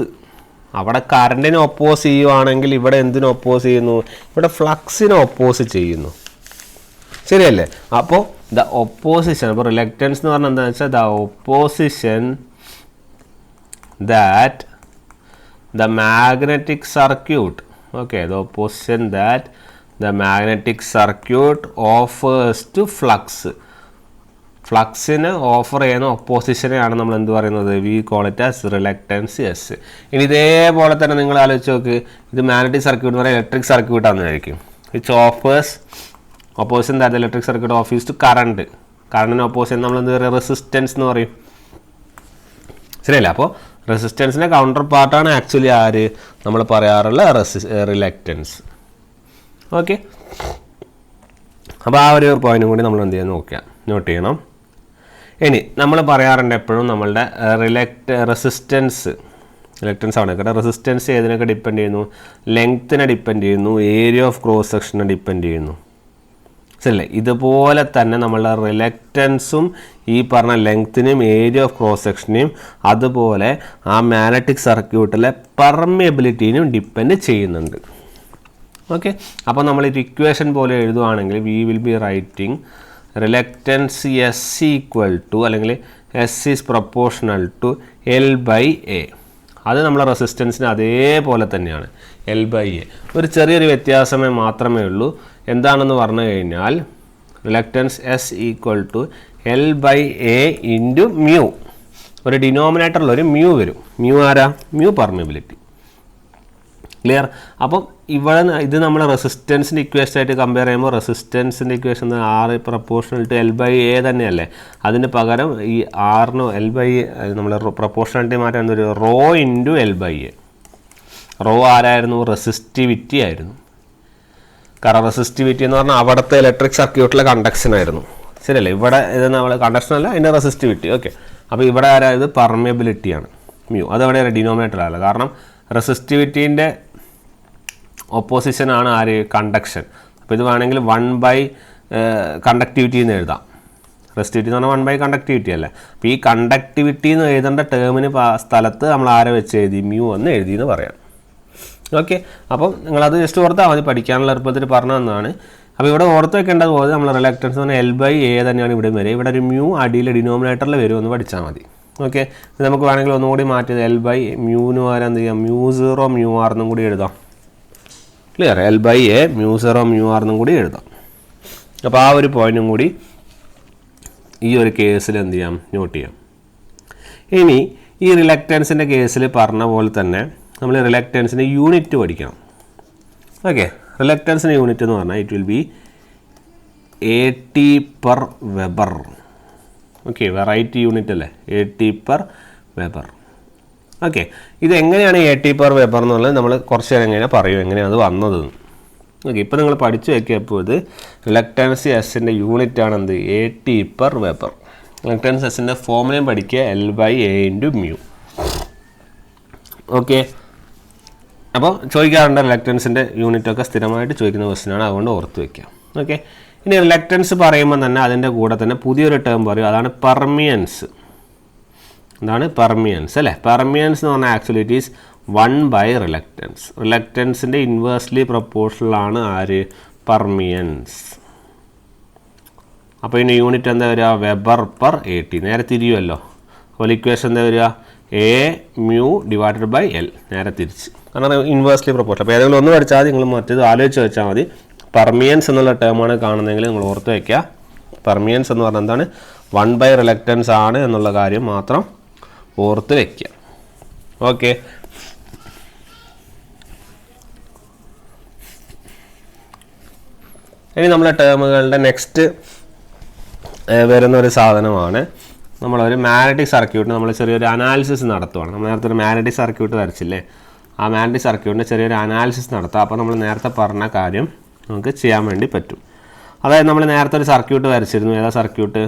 അവിടെ കറണ്ടിനെ ഒപ്പോസ് ചെയ്യുവാണെങ്കിൽ ഇവിടെ എന്തിനു ഒപ്പോസ് ചെയ്യുന്നു? ഇവിടെ ഫ്ലക്സിനെ ഒപ്പോസ് ചെയ്യുന്നു. ശരിയല്ലേ? അപ്പോൾ ദ ഒപ്പോസിഷൻ, അപ്പോൾ റിലക്റ്റൻസ് എന്ന് പറഞ്ഞാൽ എന്താണെന്ന് വെച്ചാൽ the opposition that the magnetic circuit. Okay, the opposition that the magnetic circuit offers to flux. ഫ്ലക്സിന് ഓഫർ ചെയ്യുന്ന ഒപ്പോസിഷനെയാണ് നമ്മൾ എന്ത് പറയുന്നത്? We call it as reluctance S. ഇനി ഇതേപോലെ തന്നെ നിങ്ങൾ ആലോചിച്ച് നോക്ക്, ഇത് മാഗ്നറ്റിക് സർക്യൂട്ട് എന്ന് പറയുന്നത് ഇലക്ട്രിക് സർക്യൂട്ടാണെന്ന് വിചാരിക്കും. Which offers opposition that electric circuit offers to current. കറണ്ടിന് ഓപ്പോസ് ചെയ്യുന്ന നമ്മൾ എന്ത് പറയുക? റെസിസ്റ്റൻസ് എന്ന് പറയും. ശരിയല്ല? അപ്പോൾ റെസിസ്റ്റൻസിൻ്റെ കൗണ്ടർ പാർട്ടാണ് ആക്ച്വലി ആര് നമ്മൾ പറയാറുള്ള റിലക്റ്റൻസ്. ഓക്കെ, അപ്പോൾ ആ ഒരു പോയിന്റും കൂടി നമ്മൾ എന്ത് ചെയ്യാൻ നോട്ട് ചെയ്യണം. ഇനി നമ്മൾ പറയാറുണ്ട് എപ്പോഴും നമ്മളുടെ റെസിസ്റ്റൻസ് ആണ്. കാരണം റെസിസ്റ്റൻസ് ഏതിനൊക്കെ ഡിപ്പെൻഡ് ചെയ്യുന്നു? ലെങ്ത്തിനെ ഡിപ്പെൻഡ് ചെയ്യുന്നു, ഏരിയ ഓഫ് ക്രോസ് സെക്ഷനെ ഡിപ്പെൻഡ് ചെയ്യുന്നു. ശരിയല്ലേ? ഇതുപോലെ തന്നെ നമ്മളുടെ റിലക്റ്റൻസും ഈ പറഞ്ഞ ലെങ്ത്തിനെയും ഏരിയ ഓഫ് ക്രോസ് സെക്ഷനെയും അതുപോലെ ആ മാഗ്നറ്റിക് സർക്യൂട്ടിലെ പെർമിയബിലിറ്റിനെയും ഡിപ്പെൻഡ് ചെയ്യുന്നുണ്ട്. ഓക്കെ, അപ്പോൾ നമ്മളൊരു ഇക്വേഷൻ പോലെ എഴുതുവാണെങ്കിൽ we will be writing reluctance S equal to, അല്ലെങ്കിൽ S is proportional to L/A. അത് നമ്മളെ റെസിസ്റ്റൻസിന് അതേപോലെ തന്നെയാണ് L/A. ഒരു ചെറിയൊരു വ്യത്യാസമേ മാത്രമേ ഉള്ളൂ. എന്താണെന്ന് പറഞ്ഞു കഴിഞ്ഞാൽ reluctance S = L/A into mu. ഒരു ഡിനോമിനേറ്ററിൽ ഒരു മ്യൂ വരും. മ്യൂ ആരാ? Mu permeability. ക്ലിയർ? അപ്പം ഇവിടെ ഇത് നമ്മൾ റെസിസ്റ്റൻസിൻ്റെ ഇക്വേഷനായിട്ട് കമ്പയർ ചെയ്യുമ്പോൾ റെസിസ്റ്റൻസിൻ്റെ equation R proportional to L/A തന്നെയല്ലേ. അതിന് പകരം ഈ ആറിന് L/A നമ്മൾ പ്രപ്പോർഷണാലിറ്റി മാറ്റാൻ എന്തൊരു റോ ഇൻറ്റു L/A. റോ ആരായിരുന്നു? റെസിസ്റ്റിവിറ്റി ആയിരുന്നു. കാരണം റെസിസ്റ്റിവിറ്റി എന്ന് പറഞ്ഞാൽ അവിടുത്തെ ഇലക്ട്രിക് സർക്യൂട്ടിലെ കണ്ടക്ഷൻ ആയിരുന്നു. ശരിയല്ലേ? ഇവിടെ ഇത് നമ്മൾ കണ്ടക്ഷൻ അല്ല, അതിൻ്റെ റെസിസ്റ്റിവിറ്റി. ഓക്കെ, അപ്പോൾ ഇവിടെ ആരായത്? പെർമിയബിലിറ്റിയാണ് മ്യൂ. അതവിടെ ഡിനോമിനേറ്ററല്ല. കാരണം റെസിസ്റ്റിവിറ്റീൻ്റെ ഓപ്പോസിഷനാണ് ആര്? കണ്ടക്ഷൻ. അപ്പോൾ ഇത് വേണമെങ്കിൽ 1/, കണ്ടക്ടിവിറ്റി എന്ന് എഴുതാം. റെസിസ്റ്റിവിറ്റി എന്ന് പറഞ്ഞാൽ 1/, കണ്ടക്ടിവിറ്റി അല്ലേ. അപ്പോൾ ഈ കണ്ടക്ടിവിറ്റി എന്ന് എഴുതേണ്ട ടേമിന് സ്ഥലത്ത് നമ്മൾ ആരെ വെച്ച് എഴുതി? മ്യൂ എന്ന് എഴുതി എന്ന് പറയാം. ഓക്കെ, അപ്പം നിങ്ങളത് ജസ്റ്റ് ഓർത്താൽ മതി. പഠിക്കാനുള്ള എളുപ്പത്തിൽ പറഞ്ഞു തന്നതാണ്. അപ്പോൾ ഇവിടെ ഓർത്ത് വെക്കേണ്ടത് പോലെ നമ്മൾ റിലക്റ്റൻസ് എന്ന് പറഞ്ഞാൽ L/A തന്നെയാണ് ഇവിടെ വരിക. ഇവിടെ ഒരു മ്യൂ അടിയിൽ ഡിനോമിനേറ്ററിൽ വരുമെന്ന് പഠിച്ചാൽ മതി. ഓക്കെ, ഇത് നമുക്ക് വേണമെങ്കിൽ ഒന്നുകൂടി മാറ്റിയത് L/A മ്യൂന്ന് പകരം എന്ത് ചെയ്യാം? μ0 μr എന്നും കൂടി എഴുതാം. ക്ലിയർ? L/A μ0 μr എന്നും കൂടി എഴുതാം. അപ്പോൾ ആ ഒരു പോയിന്റും കൂടി ഈ ഒരു കേസിൽ എന്ത് ചെയ്യാം? നോട്ട് ചെയ്യാം. ഇനി ഈ റിലക്റ്റൻസിൻ്റെ കേസിൽ പറഞ്ഞ പോലെ തന്നെ നമ്മൾ റിലക്റ്റൻസിൻ്റെ യൂണിറ്റ് പഠിക്കണം. ഓക്കെ, റിലക്റ്റൻസിൻ്റെ യൂണിറ്റ് എന്ന് പറഞ്ഞാൽ it will B AT/Weber. Okay, variety unit അല്ലേ? AT/Weber. ഓക്കെ, ഇതെങ്ങനെയാണ് AT/Weber എന്നുള്ളത് നമ്മൾ കുറച്ച് നേരം എങ്ങനെ പറയും, എങ്ങനെയാണ് അത് വന്നത്. ഓക്കെ, ഇപ്പോൾ നിങ്ങൾ പഠിച്ചു വെക്കിയപ്പോൾ ഇത് റിലക്റ്റൻസ് എസിൻ്റെ യൂണിറ്റ് ആണ് എന്ത്? AT/Weber. റിലക്റ്റൻസ് എസിൻ്റെ ഫോമുലയും പഠിക്കുക L/A ഇൻറ്റു മ്യൂ. ഓക്കെ, അപ്പോൾ ചോദിക്കാറുണ്ട് റിലക്റ്റൻസിൻ്റെ യൂണിറ്റൊക്കെ സ്ഥിരമായിട്ട് ചോദിക്കുന്ന ക്വസ്റ്റ്യനാണ്, അതുകൊണ്ട് ഓർത്ത് വയ്ക്കാം. ഓക്കെ, ഇനി റിലക്റ്റൻസ് പറയുമ്പോൾ തന്നെ അതിൻ്റെ കൂടെ തന്നെ പുതിയൊരു ടേം പറയും, അതാണ് പെർമിയൻസ്. എന്താണ് പെർമിയൻസ് അല്ലേ? പെർമിയൻസ് എന്ന് പറഞ്ഞാൽ ആക്ച്വലി ഇറ്റ് ഈസ് 1/, റിലക്റ്റൻസ്. റിലക്റ്റൻസിൻ്റെ ഇൻവേഴ്സ്ലി പ്രൊപ്പോർഷണൽ ആണ് ആര്? പെർമിയൻസ്. അപ്പോൾ ഇതിൻ്റെ യൂണിറ്റ് എന്താ വരിക? Weber/AT. നേരെ തിരിയുമല്ലോ. അപ്പോൾ ഇക്വേഷൻ എന്താ വരിക? A μ/L. നേരെ തിരിച്ച്, കാരണം ഇൻവേഴ്സ്ലി പ്രൊപ്പോർഷണൽ. അപ്പോൾ ഏതെങ്കിലും ഒന്ന് പഠിച്ചാൽ മതി, നിങ്ങൾ മറ്റേത് ആലോചിച്ച് വെച്ചാൽ മതി. പെർമിയൻസ് എന്നുള്ള ടേമാണ് കാണുന്നതെങ്കിൽ നിങ്ങൾ ഓർത്ത് വയ്ക്കുക. പെർമിയൻസ് എന്ന് പറഞ്ഞാൽ എന്താണ്? 1/, റിലക്റ്റൻസ് ആണ് എന്നുള്ള കാര്യം മാത്രം ഓർത്ത് വയ്ക്കുക. ഓക്കെ, ഇനി നമ്മളെ ടേമുകളുടെ നെക്സ്റ്റ് വരുന്നൊരു സാധനമാണ് നമ്മളൊരു മാഗ്നറ്റിക് സർക്യൂട്ടിന് നമ്മൾ ചെറിയൊരു അനാലിസിസ് നടത്തുവാണ്. നമ്മൾ നേരത്തെ ഒരു മാഗ്നറ്റിക് സർക്യൂട്ട് വരച്ചില്ലേ? ആ മാഗ്നറ്റിക് സർക്യൂട്ടിൻ്റെ ചെറിയൊരു അനാലിസിസ് നടത്താം. അപ്പോൾ നമ്മൾ നേരത്തെ പറഞ്ഞ കാര്യം നമുക്ക് ചെയ്യാൻ വേണ്ടി പറ്റും. അതായത് നമ്മൾ നേരത്തെ ഒരു സർക്യൂട്ട് വരച്ചിരുന്നു. ഏതാ സർക്യൂട്ട്?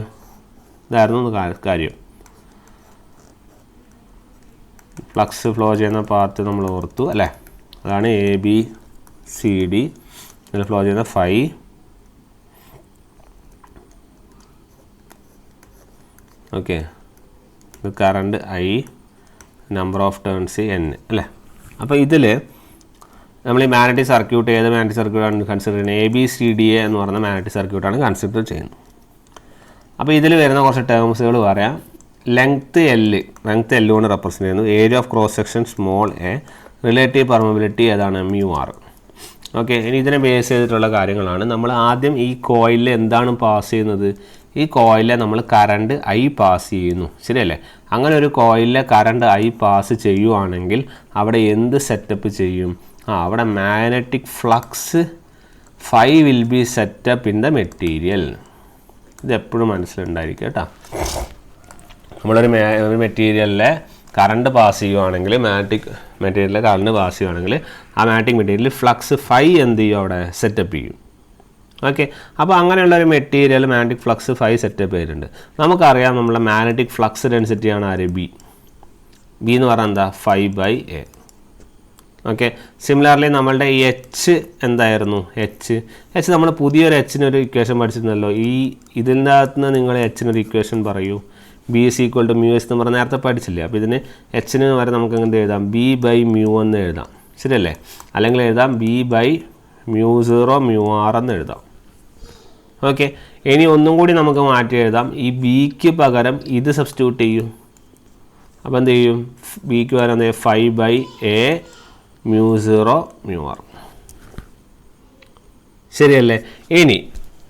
ഇതായിരുന്നു കാര്യം. ഫ്ലക്സ് ഫ്ലോ ചെയ്യുന്ന പാത്ത് നമ്മൾ ഓർത്തു അല്ലേ? അതാണ് ABCD. ഇതിൽ ഫ്ലോ ചെയ്യുന്ന φ. ഓക്കെ, ഇത് current I, number of turns N അല്ലേ? അപ്പോൾ ഇതിൽ നമ്മൾ ഈ മാഗ്നറ്റിക് സർക്യൂട്ട് ഏത് മാഗ്നറ്റിക് സർക്യൂട്ടാണ് കൺസിഡർ ചെയ്യുന്നത്? ABCDA എന്ന് പറയുന്ന മാഗ്നറ്റിക് സർക്യൂട്ടാണ് കൺസിഡർ ചെയ്യുന്നത്. അപ്പോൾ ഇതിൽ വരുന്ന കുറച്ച് ടേംസുകൾ പറയാം. ലെങ്ത്ത് L കൊണ്ട് റെപ്രസെൻറ്റ് ചെയ്യുന്നു. Area of cross section small a. Relative permeability ഏതാണ്? μr. ഓക്കെ, ഇനി ഇതിനെ ബേസ് ചെയ്തിട്ടുള്ള കാര്യങ്ങളാണ്. നമ്മൾ ആദ്യം ഈ കോയിലിൽ എന്താണ് പാസ് ചെയ്യുന്നത്? ഈ കോയിലിൽ നമ്മൾ കറണ്ട് I പാസ് ചെയ്യുന്നു, ശരിയല്ലേ? അങ്ങനെ ഒരു കോയിലിലെ കറണ്ട് I പാസ് ചെയ്യുവാണെങ്കിൽ അവിടെ എന്ത് സെറ്റപ്പ് ചെയ്യും? അവിടെ magnetic flux φ will be set up in the material. ഇതെപ്പോഴും മനസ്സിലുണ്ടായിരിക്കും കേട്ടോ. നമ്മളൊരു മെറ്റീരിയലിലെ കറണ്ട് പാസ് ചെയ്യുവാണെങ്കിൽ, മാഗ്നറ്റിക് മെറ്റീരിയലിലെ കറണ്ട് പാസ് ചെയ്യുവാണെങ്കിൽ ആ മാഗ്നറ്റിക് മെറ്റീരിയൽ ഫ്ലക്സ് φ എന്ത് ചെയ്യും? അവിടെ സെറ്റപ്പ് ചെയ്യും. ഓക്കെ, അപ്പോൾ അങ്ങനെയുള്ളൊരു മെറ്റീരിയൽ മാഗ്നറ്റിക് ഫ്ലക്സ് φ സെറ്റപ്പ് ചെയ്തിട്ടുണ്ട്. നമുക്കറിയാം നമ്മളെ മാഗ്നറ്റിക് ഫ്ലക്സ് ഡെൻസിറ്റിയാണ് ആര്? B എന്ന് പറഞ്ഞാൽ എന്താ? φ/A. ഓക്കെ, സിമിലർലി നമ്മളുടെ ഈ H എന്തായിരുന്നു? H നമ്മൾ പുതിയൊരു Hനൊരു ഇക്വേഷൻ പഠിച്ചിരുന്നല്ലോ. ഇതിൻ്റെ അകത്ത് നിന്ന് നിങ്ങൾ Hനൊരു ഇക്വേഷൻ പറയൂ. B = μH എന്ന് പറഞ്ഞാൽ നേരത്തെ പഠിച്ചില്ലേ? അപ്പോൾ ഇതിന് Hന് വരെ നമുക്ക് എന്ത് എഴുതാം? B/μ എന്ന് എഴുതാം, ശരിയല്ലേ? അല്ലെങ്കിൽ എഴുതാം B/μ0 μr എന്ന് എഴുതാം. ഓക്കെ, ഇനി ഒന്നും കൂടി നമുക്ക് മാറ്റി എഴുതാം. ഈ ബിക്ക് പകരം ഇത് സബ്സ്റ്റിറ്റ്യൂട്ട് ചെയ്യും. അപ്പോൾ എന്ത് ചെയ്യും? ബിക്ക് വരാൻ 5/a μ0 μr. ശരിയല്ലേ? ഇനി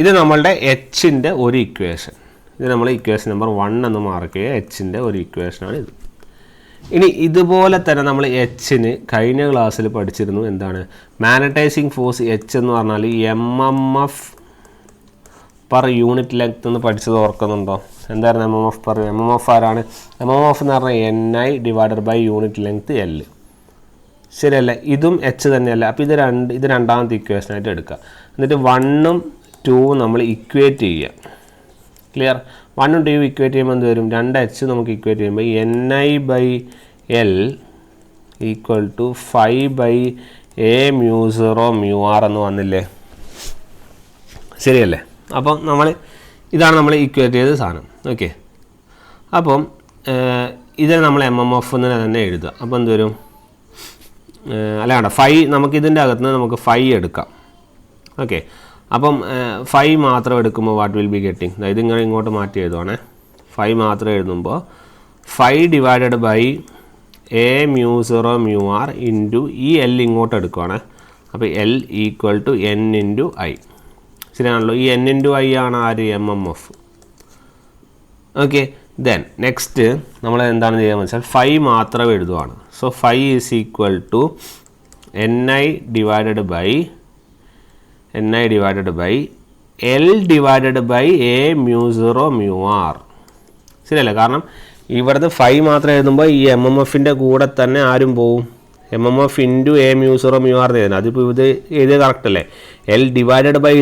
ഇത് നമ്മളുടെ എച്ചിൻ്റെ ഒരു ഇക്വേഷൻ. ഇത് നമ്മൾ ഇക്വേഷൻ നമ്പർ 1 എന്ന് മാർക്ക് ചെയ്യുക. എച്ചിൻ്റെ ഒരു ഇക്വേഷനാണ് ഇത്. ഇനി ഇതുപോലെ തന്നെ നമ്മൾ എച്ചിന് കഴിഞ്ഞ ക്ലാസ്സിൽ പഠിച്ചിരുന്നു. എന്താണ് മാഗ്നറ്റൈസിങ് ഫോഴ്സ്? എച്ച് എന്ന് പറഞ്ഞാൽ MMF പെർ യൂണിറ്റ് ലെങ്ത് എന്ന് പഠിച്ചത് ഓർക്കുന്നുണ്ടോ? എന്തായിരുന്നു MMF ആരാണ്? MMF എന്ന് പറഞ്ഞാൽ NI / യൂണിറ്റ് ലെങ്ത് L. ശരിയല്ലേ? ഇതും എച്ച് തന്നെയല്ല. അപ്പോൾ ഇത് രണ്ടാമത്തെ ഇക്വേഷനായിട്ട് എടുക്കുക. എന്നിട്ട് 1ഉം 2ഉം നമ്മൾ ഇക്വേറ്റ് ചെയ്യുക. ക്ലിയർ? 1ഉം 2ഉം ഇക്വേറ്റ് ചെയ്യുമ്പോൾ എന്ത് വരും? 2H നമുക്ക് ഇക്വേറ്റ് ചെയ്യുമ്പോൾ NI/L = 5/a μ0 μr എന്ന് വന്നില്ലേ? ശരിയല്ലേ? അപ്പം ഇതാണ് നമ്മൾ ഇക്വേറ്റ് ചെയ്ത സാധനം. ഓക്കെ, അപ്പം ഇതിനെ നമ്മൾ MMF എന്ന് തന്നെ എഴുതുക. അപ്പോൾ എന്ത് വരും? അല്ലാണ്ട് 5 നമുക്കിതിൻ്റെ അകത്ത് നിന്ന് നമുക്ക് 5 എടുക്കാം. ഓക്കെ, അപ്പം 5 മാത്രം എടുക്കുമ്പോൾ വാട്ട് വിൽ ബി ഗെറ്റിംഗ്? അതായത് ഇങ്ങോട്ട് മാറ്റി എഴുതുവാണേ. 5 മാത്രം എഴുതുമ്പോൾ 5/a μ0 μr ഇൻറ്റു ഈ L ഇങ്ങോട്ട് എടുക്കുവാണ്. അപ്പോൾ L = n × I. ശരിയാണല്ലോ? ഈ n × I ആണ് ആര്? MMF. ഓക്കെ, ദെൻ നെക്സ്റ്റ് നമ്മൾ എന്താണ് ചെയ്യുക വെച്ചാൽ 5 മാത്രം എഴുതുവാണ്. So 5 = NI / L / a μ0 μr. ശരിയല്ലേ? കാരണം ഇവിടുത്തെ 5 മാത്രം എഴുതുമ്പോൾ ഈ MMFൻ്റെ കൂടെ തന്നെ ആരും പോവും? MMF × a μ0 μr എഴുതുന്നത്. അതിപ്പോൾ ഇത് എഴുതിയത് കറക്റ്റ് അല്ലേ? L /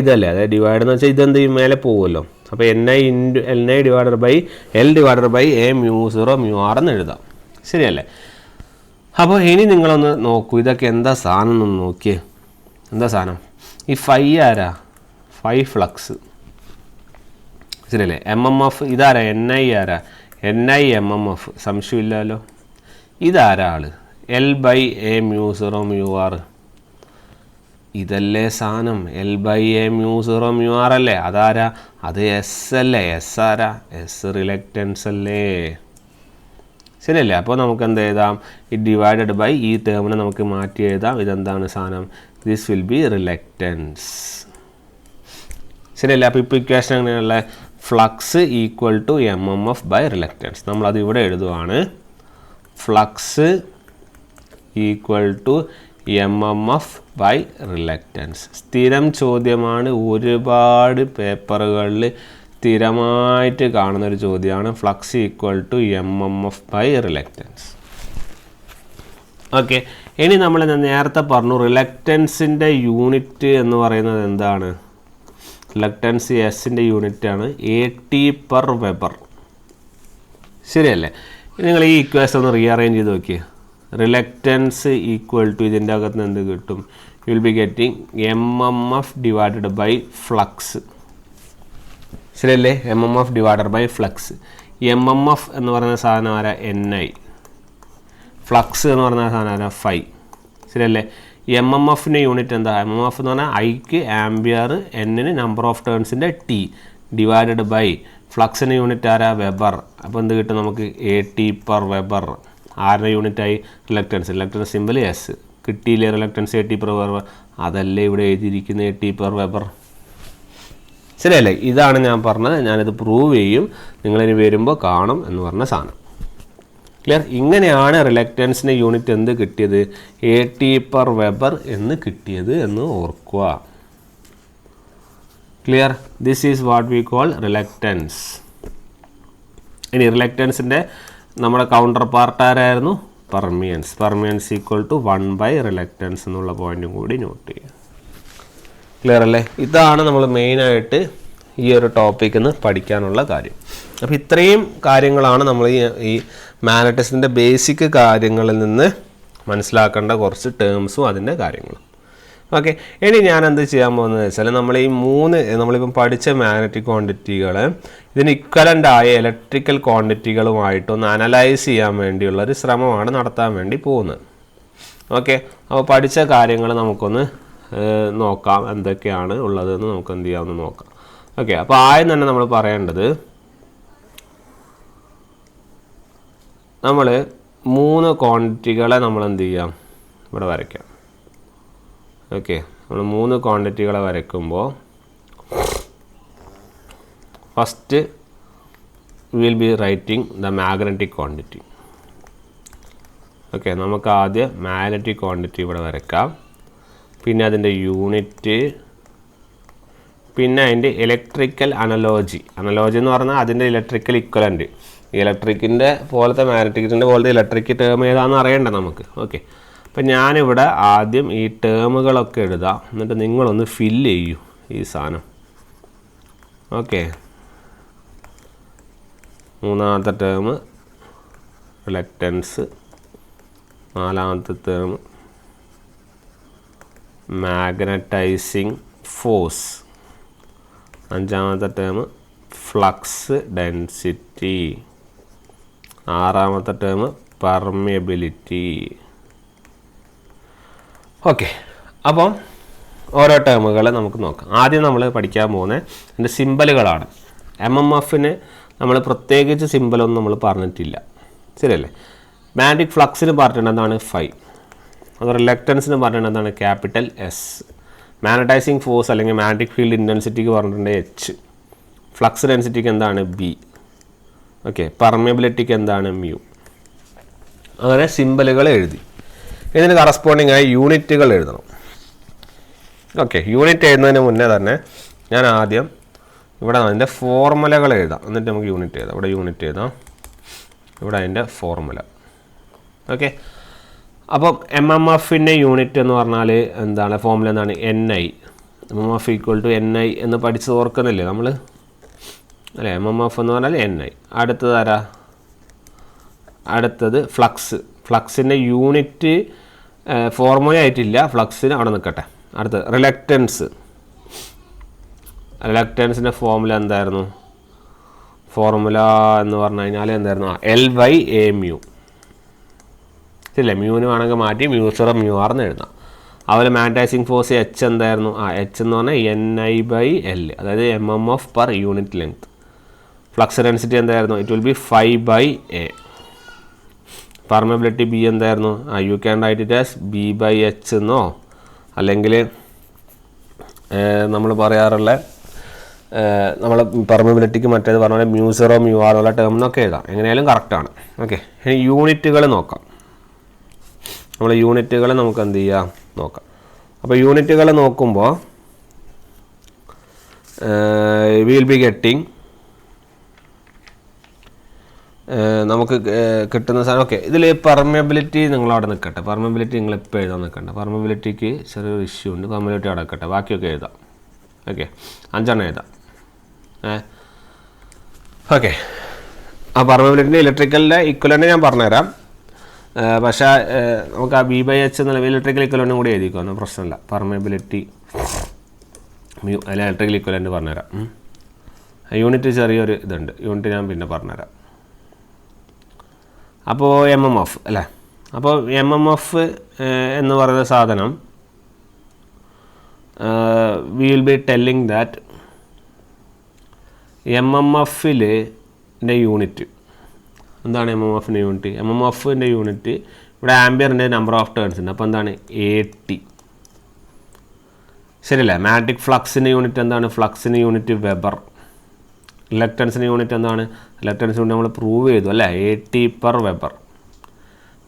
ഇതല്ലേ? അതായത് ഡിവൈഡ് എന്ന് വെച്ചാൽ ഇതെന്ത് ചെയ്യും? മേലെ പോകുമല്ലോ. അപ്പോൾ NI × L / a μ0 μr എന്ന് എഴുതാം. ശരിയല്ലേ? അപ്പോൾ ഇനി നിങ്ങളൊന്ന് നോക്കൂ, ഇതൊക്കെ എന്താ സാധനം എന്നൊന്ന് നോക്കിയേ. എന്താ സാധനം? ഈ 5 ആരാ? 5 ഫ്ലക്സ്. ശരിയല്ലേ? MMF ഇതാരാ? NI ആരാ? NI MMF. സംശയമില്ലല്ലോ. ഇതാരാ ആള്? L/a μ0 μr. ഇതല്ലേ സാധനം? L/a μ0 μr അല്ലേ? അതാരാ? അത് എസ് അല്ലേ? എസ് ആരാ? എസ് റിലക്റ്റൻസ് അല്ലേ? ശരിയല്ലേ? അപ്പോൾ നമുക്ക് എന്ത് എഴുതാം? ഈ ഡിവൈഡഡ് ബൈ ഈ ടേമിനെ നമുക്ക് മാറ്റി എഴുതാം. ഇതെന്താണ് സാധനം? This will be reluctance. ശരിയല്ലേ? അപ്പോൾ ഇപ്പോൾ ഇക്വേഷൻ അങ്ങനെയുള്ള ഫ്ലക്സ് = MMF / റിലക്റ്റൻസ്. നമ്മളത് ഇവിടെ എഴുതുവാണ്. Flux = MMF / reluctance. സ്ഥിരം ചോദ്യമാണ്. ഒരുപാട് പേപ്പറുകളിൽ സ്ഥിരമായിട്ട് കാണുന്നൊരു ചോദ്യമാണ്. Flux = MMF / reluctance. ഓക്കെ, ഇനി നമ്മൾ നേരത്തെ പറഞ്ഞു റിലക്റ്റൻസിൻ്റെ യൂണിറ്റ് എന്ന് പറയുന്നത് എന്താണ്? റിലക്റ്റൻസ് എസിൻ്റെ യൂണിറ്റാണ് AT/Weber. ശരിയല്ലേ? നിങ്ങൾ ഈ ഇക്വേഷൻ ഒന്ന് റീഅറേഞ്ച് ചെയ്ത് നോക്കിയേ. റിലക്റ്റൻസ് = ഇതിൻ്റെ അകത്ത് നിന്ന് എന്ത് കിട്ടും? You will be getting MMF / flux. ശരിയല്ലേ? MMF / flux. MMF എന്ന് പറയുന്ന സാധനം ആരാ? NI. ഫ്ലക്സ് എന്ന് പറയുന്ന സാധനം ആരാ? 5. ശരിയല്ലേ? MMFൻ്റെ യൂണിറ്റ് എന്താ? MMF എന്ന് പറഞ്ഞാൽ Iക്ക് ആംബിയർ, Nന് നമ്പർ ഓഫ് ടേൺസിൻ്റെ T / ഫ്ലക്സിൻ്റെ യൂണിറ്റ് ആരാ? വെബർ. അപ്പോൾ എന്ത് കിട്ടും നമുക്ക്? AT/Weber. ആരുടെ യൂണിറ്റായി? റിലക്റ്റൻസ്. Reluctance simple S. കിട്ടിയില്ലേ? Reluctance AT/Weber. അതല്ലേ ഇവിടെ എഴുതിയിരിക്കുന്ന AT/Weber. ശരിയല്ലേ? ഇതാണ് ഞാൻ പറഞ്ഞത്. ഞാനിത് പ്രൂവ് ചെയ്യും, നിങ്ങളിനി വരുമ്പോൾ കാണും എന്ന് പറഞ്ഞ സാധനം. ക്ലിയർ? ഇങ്ങനെയാണ് റിലക്റ്റൻസിൻ്റെ യൂണിറ്റ് എന്ത് കിട്ടിയത്? AT/Weber എന്ന് കിട്ടിയത് എന്ന് ഓർക്കുക. Clear? This is what we call reluctance. ഇനി റിലക്റ്റൻസിൻ്റെ നമ്മുടെ കൗണ്ടർ പാർട്ട് ആരായിരുന്നു? പെർമിയൻസ്. പെർമിയൻസ് = 1/റിലക്റ്റൻസ് എന്നുള്ള പോയിന്റും കൂടി നോട്ട് ചെയ്യുക. ക്ലിയർ അല്ലേ? ഇതാണ് നമ്മൾ മെയിനായിട്ട് ഈ ഒരു ടോപ്പിക്കിൽ നിന്ന് പഠിക്കാനുള്ള കാര്യം. അപ്പോൾ ഇത്രയും കാര്യങ്ങളാണ് നമ്മൾ ഈ മാഗ്നറ്റിക്സിൻ്റെ ബേസിക് കാര്യങ്ങളിൽ നിന്ന് മനസ്സിലാക്കേണ്ട കുറച്ച് ടേംസും അതിൻ്റെ കാര്യങ്ങളും. ഓക്കെ, ഇനി ഞാൻ എന്ത് ചെയ്യാൻ പോകുന്നത് വെച്ചാൽ നമ്മളിപ്പം പഠിച്ച മാഗ്നറ്റിക് ക്വാണ്ടിറ്റികൾ ഇതിന് ഇക്വലൻ്റ് ആയ ഇലക്ട്രിക്കൽ ക്വാണ്ടിറ്റികളുമായിട്ടൊന്ന് അനലൈസ് ചെയ്യാൻ വേണ്ടിയുള്ളൊരു ശ്രമമാണ് നടത്താൻ വേണ്ടി പോകുന്നത്. ഓക്കെ, അപ്പോൾ പഠിച്ച കാര്യങ്ങൾ നമുക്കൊന്ന് നോക്കാം, എന്തൊക്കെയാണ് ഉള്ളതെന്ന് നമുക്ക് എന്ത് ചെയ്യാമെന്ന് നോക്കാം. ഓക്കെ, അപ്പോൾ ആദ്യം തന്നെ നമ്മൾ പറയേണ്ടത് നമ്മൾ 3 ക്വാണ്ടിറ്റികളെ നമ്മൾ എന്ത് ചെയ്യാം, ഇവിടെ വരയ്ക്കാം. ഓക്കെ, നമ്മൾ 3 ക്വാണ്ടിറ്റികളെ വരയ്ക്കുമ്പോൾ first will be writing the magnetic quantity. Okay, നമുക്ക് ആദ്യം മാഗ്നറ്റിക് ക്വാണ്ടിറ്റി ഇവിടെ വരയ്ക്കാം. പിന്നെ അതിൻ്റെ യൂണിറ്റ്, പിന്നെ അതിൻ്റെ ഇലക്ട്രിക്കൽ അനലോജി എന്ന് പറഞ്ഞാൽ അതിൻ്റെ ഇലക്ട്രിക്കൽ ഇക്വലൻ്റ്. ഇലക്ട്രിക്കിൻ്റെ പോലത്തെ മാഗ്നറ്റിക്കിൻ്റെ പോലത്തെ ഇലക്ട്രിക് ടേം ഏതാണെന്ന് അറിയണ്ട നമുക്ക്. ഓക്കെ, അപ്പം ഞാനിവിടെ ആദ്യം ഈ ടേമുകളൊക്കെ എഴുതാം, എന്നിട്ട് നിങ്ങളൊന്ന് ഫില്ല് ചെയ്യൂ ഈ സാധനം. ഓക്കെ, 3ാമത്തെ ടേം റിലക്റ്റൻസ്, 4ാമത്തെ ടേം മാഗ്നറ്റൈസിങ് ഫോഴ്സ്, 5ാമത്തെ ടേം ഫ്ലക്സ് ഡെൻസിറ്റി, 6ാമത്തെ ടേം പെർമിയബിലിറ്റി. ഓക്കെ, അപ്പം ഓരോ ടേമുകൾ നമുക്ക് നോക്കാം. ആദ്യം നമ്മൾ പഠിക്കാൻ പോകുന്നത് അതിൻ്റെ സിമ്പലുകളാണ്. MMFന് നമ്മൾ പ്രത്യേകിച്ച് സിമ്പലൊന്നും നമ്മൾ പറഞ്ഞിട്ടില്ല, ശരിയല്ലേ? മാഗ്നറ്റിക് ഫ്ലക്സിന് പറഞ്ഞിട്ടുണ്ട് എന്താണ് ഫൈ, അത് റിലക്റ്റൻസിന് പറഞ്ഞിട്ടുണ്ട് എന്താണ് ക്യാപിറ്റൽ S. മാഗ്നറ്റൈസിങ് ഫോഴ്സ് അല്ലെങ്കിൽ മാഗ്നറ്റിക് ഫീൽഡ് ഇൻറ്റൻസിറ്റിക്ക് പറഞ്ഞിട്ടുണ്ട് H. ഫ്ലക്സ് ഡെൻസിറ്റിക്ക് എന്താണ് B. ഓക്കെ, പെർമിയബിലിറ്റിക്ക് എന്താണ് മ്യൂ. അങ്ങനെ സിമ്പലുകൾ എഴുതി. ഇതിന് കറസ്പോണ്ടിങ് ആയി യൂണിറ്റുകൾ എഴുതണം. ഓക്കെ, യൂണിറ്റ് എഴുതുന്നതിന് മുന്നേ തന്നെ ഞാൻ ആദ്യം ഇവിടെ അതിൻ്റെ ഫോർമുലകൾ എഴുതാം, എന്നിട്ട് നമുക്ക് യൂണിറ്റ് എഴുതാം. ഇവിടെ യൂണിറ്റ് എഴുതാം, ഇവിടെ അതിൻ്റെ ഫോർമുല. ഓക്കെ, അപ്പം MMFൻ്റെ യൂണിറ്റ് എന്ന് പറഞ്ഞാൽ എന്താണ്, ഫോർമുല എന്താണ്, NI. MMF equal to NI എന്ന് പഠിച്ച് ഓർക്കുന്നില്ലേ നമ്മൾ, അല്ലേ? MMF എന്ന് പറഞ്ഞാൽ NI. അടുത്തത് ആരാ? അടുത്തത് ഫ്ലക്സിൻ്റെ യൂണിറ്റ് ഫോർമുല ആയിട്ടില്ല, ഫ്ലക്സിന് അവിടെ നിൽക്കട്ടെ. അടുത്തത് റിലക്റ്റൻസിൻ്റെ ഫോർമുല എന്തായിരുന്നു? ഫോർമുല എന്ന് പറഞ്ഞു കഴിഞ്ഞാൽ എന്തായിരുന്നു? L/A mu. ഇല്ലേ, മ്യൂവിന് വേണമെങ്കിൽ മാറ്റി μ0 μr എന്ന് എഴുതാം. അതുപോലെ മാഗ്നറ്റൈസിങ് ഫോഴ്സ് H എന്തായിരുന്നു? H എന്ന് പറഞ്ഞാൽ NI/L, അതായത് MMF per unit length. Flux density എന്തായിരുന്നു? It will be φ/A. Permeability B എന്തായിരുന്നു? You can write it as B/H എന്നോ, അല്ലെങ്കിൽ നമ്മൾ പറയാറുള്ള നമ്മൾ പെർമിയബിലിറ്റിക്ക് മറ്റേത് പറഞ്ഞ പോലെ μ0 μr ഉള്ള ടേമിനൊക്കെ എഴുതാം, എങ്ങനെയായാലും കറക്റ്റാണ്. ഓക്കെ, ഇനി യൂണിറ്റുകൾ നോക്കാം. നമ്മൾ യൂണിറ്റുകൾ നമുക്ക് എന്ത് ചെയ്യാം നോക്കാം. അപ്പോൾ യൂണിറ്റുകൾ നോക്കുമ്പോൾ വിൽ ബി ഗെറ്റിംഗ് നമുക്ക് കിട്ടുന്ന സാധനം. ഓക്കെ, ഇതിൽ പെർമിയബിലിറ്റി നിങ്ങളവിടെ നിൽക്കട്ടെ. പെർമിയബിലിറ്റി നിങ്ങൾ ഇപ്പോൾ എഴുതാൻ നിൽക്കണ്ട. പെർമിയബിലിറ്റിക്ക് ചെറിയൊരു ഇഷ്യൂ ഉണ്ട്. പെർമിയബിലിറ്റി അവിടെ നിൽക്കട്ടെ, ബാക്കിയൊക്കെ എഴുതാം. ഓക്കെ, 5 എഴുതാം. ഓക്കെ, ആ പെർമിയബിലിറ്റിൻ്റെ ഇലക്ട്രിക്കലിൻ്റെ ഇക്വലൻ്റ് ഞാൻ പറഞ്ഞുതരാം. പക്ഷേ നമുക്ക് ആ B/H എന്നുള്ള ഇലക്ട്രിക്കൽ ഇക്വലൻ്റും കൂടി എഴുതിക്കോ, ഒന്നും പ്രശ്നമില്ല. പെർമിയബിലിറ്റി മ്യൂ, അതിൽ ഇലക്ട്രിക്കൽ ഇക്വലൻ്റ് പറഞ്ഞുതരാം. യൂണിറ്റ് ചെറിയൊരു ഇതുണ്ട്, യൂണിറ്റ് ഞാൻ പിന്നെ പറഞ്ഞുതരാം. അപ്പോൾ MMF അല്ലേ? അപ്പോൾ MMF എന്ന് പറയുന്ന സാധനം we will be telling that MMFൻ്റെ യൂണിറ്റ് എന്താണ്? MMFൻ്റെ യൂണിറ്റ്, MMFൻ്റെ യൂണിറ്റ് ഇവിടെ ആംബിയറിൻ്റെ നമ്പർ ഓഫ് ടേൺസ് ഉണ്ട്. അപ്പോൾ എന്താണ്? AT. ശരിയല്ലേ? മാഗ്നറ്റിക് ഫ്ലക്സിൻ്റെ യൂണിറ്റ് എന്താണ്? ഫ്ലക്സിൻ്റെ യൂണിറ്റ് വെബർ. ഇലക്ട്രൻസിൻ്റെ യൂണിറ്റ് എന്താണ്? ഇലക്ട്രൻസിന് യൂണിറ്റ് നമ്മൾ പ്രൂവ് ചെയ്തു അല്ലേ, AT/Weber.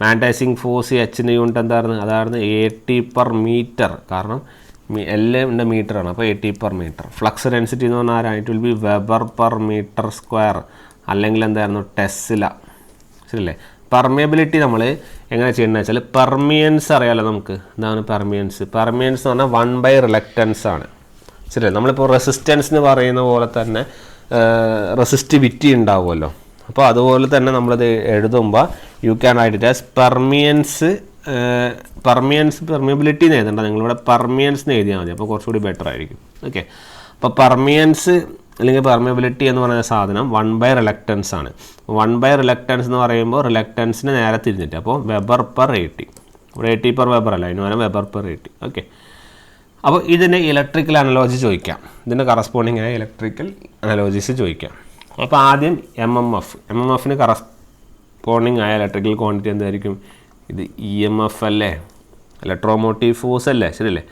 മാഗ്നറ്റൈസിങ് ഫോഴ്സ് Hൻ്റെ യൂണിറ്റ് എന്തായിരുന്നു? അതായിരുന്നു AT/മീറ്റർ, കാരണം L മീറ്ററാണ്, അപ്പോൾ AT/മീറ്റർ. ഫ്ലക്സ് ഡെൻസിറ്റി എന്ന് പറഞ്ഞാൽ ആരാണ്? ഇറ്റ് വിൽ ബി Weber/m², അല്ലെങ്കിൽ എന്തായിരുന്നു? ടെസ്ല. ശരിയല്ലേ? പെർമിയബിലിറ്റി നമ്മൾ എങ്ങനെ ചെയ്യണമെന്ന് വെച്ചാൽ, പെർമിയൻസ് അറിയാമല്ലോ നമുക്ക്. എന്താണ് പെർമിയൻസ്? പെർമിയൻസ് എന്ന് പറഞ്ഞാൽ 1/റിലക്റ്റൻസ് ആണ്. ശരിയല്ലേ? നമ്മളിപ്പോൾ റെസിസ്റ്റൻസ് എന്ന് പറയുന്ന പോലെ തന്നെ റെസിസ്റ്റിവിറ്റി ഉണ്ടാവുമല്ലോ. അപ്പോൾ അതുപോലെ തന്നെ നമ്മളത് എഴുതുമ്പോൾ U can write it as permeability എന്ന് എഴുതണ്ട, നിങ്ങളിവിടെ പെർമിയൻസ് എന്ന് എഴുതിയാൽ മതി, അപ്പോൾ കുറച്ചുകൂടി ബെറ്റർ ആയിരിക്കും. ഓക്കെ, അപ്പോൾ പെർമിയൻസ് അല്ലെങ്കിൽ പെർമിയബിലിറ്റി എന്ന് പറയുന്ന സാധനം 1/റിലക്റ്റൻസ് ആണ്. 1/റിലക്റ്റൻസ് എന്ന് പറയുമ്പോൾ റിലക്റ്റൻസിന് നേരെ തിരിഞ്ഞിട്ട്, അപ്പോൾ Weber/AT. ഇവിടെ AT/Weber അല്ല, അതിന് പകരം Weber/AT. ഓക്കെ, അപ്പോൾ ഇതിന് ഇലക്ട്രിക്കൽ അനലോജി ചോദിക്കാം, ഇതിൻ്റെ കറസ്പോണ്ടിങ് ആയ ഇലക്ട്രിക്കൽ അനലോജീസ് ചോദിക്കാം. അപ്പോൾ ആദ്യം MMFന് കറസ്പോണ്ടിങ് ആയ ഇലക്ട്രിക്കൽ ക്വാണ്ടിറ്റി എന്തായിരിക്കും? ഇത് EMF അല്ലേ, ഇലക്ട്രോമോട്ടീവ് ഫോഴ്സ് അല്ലേ, ശരിയല്ലേ?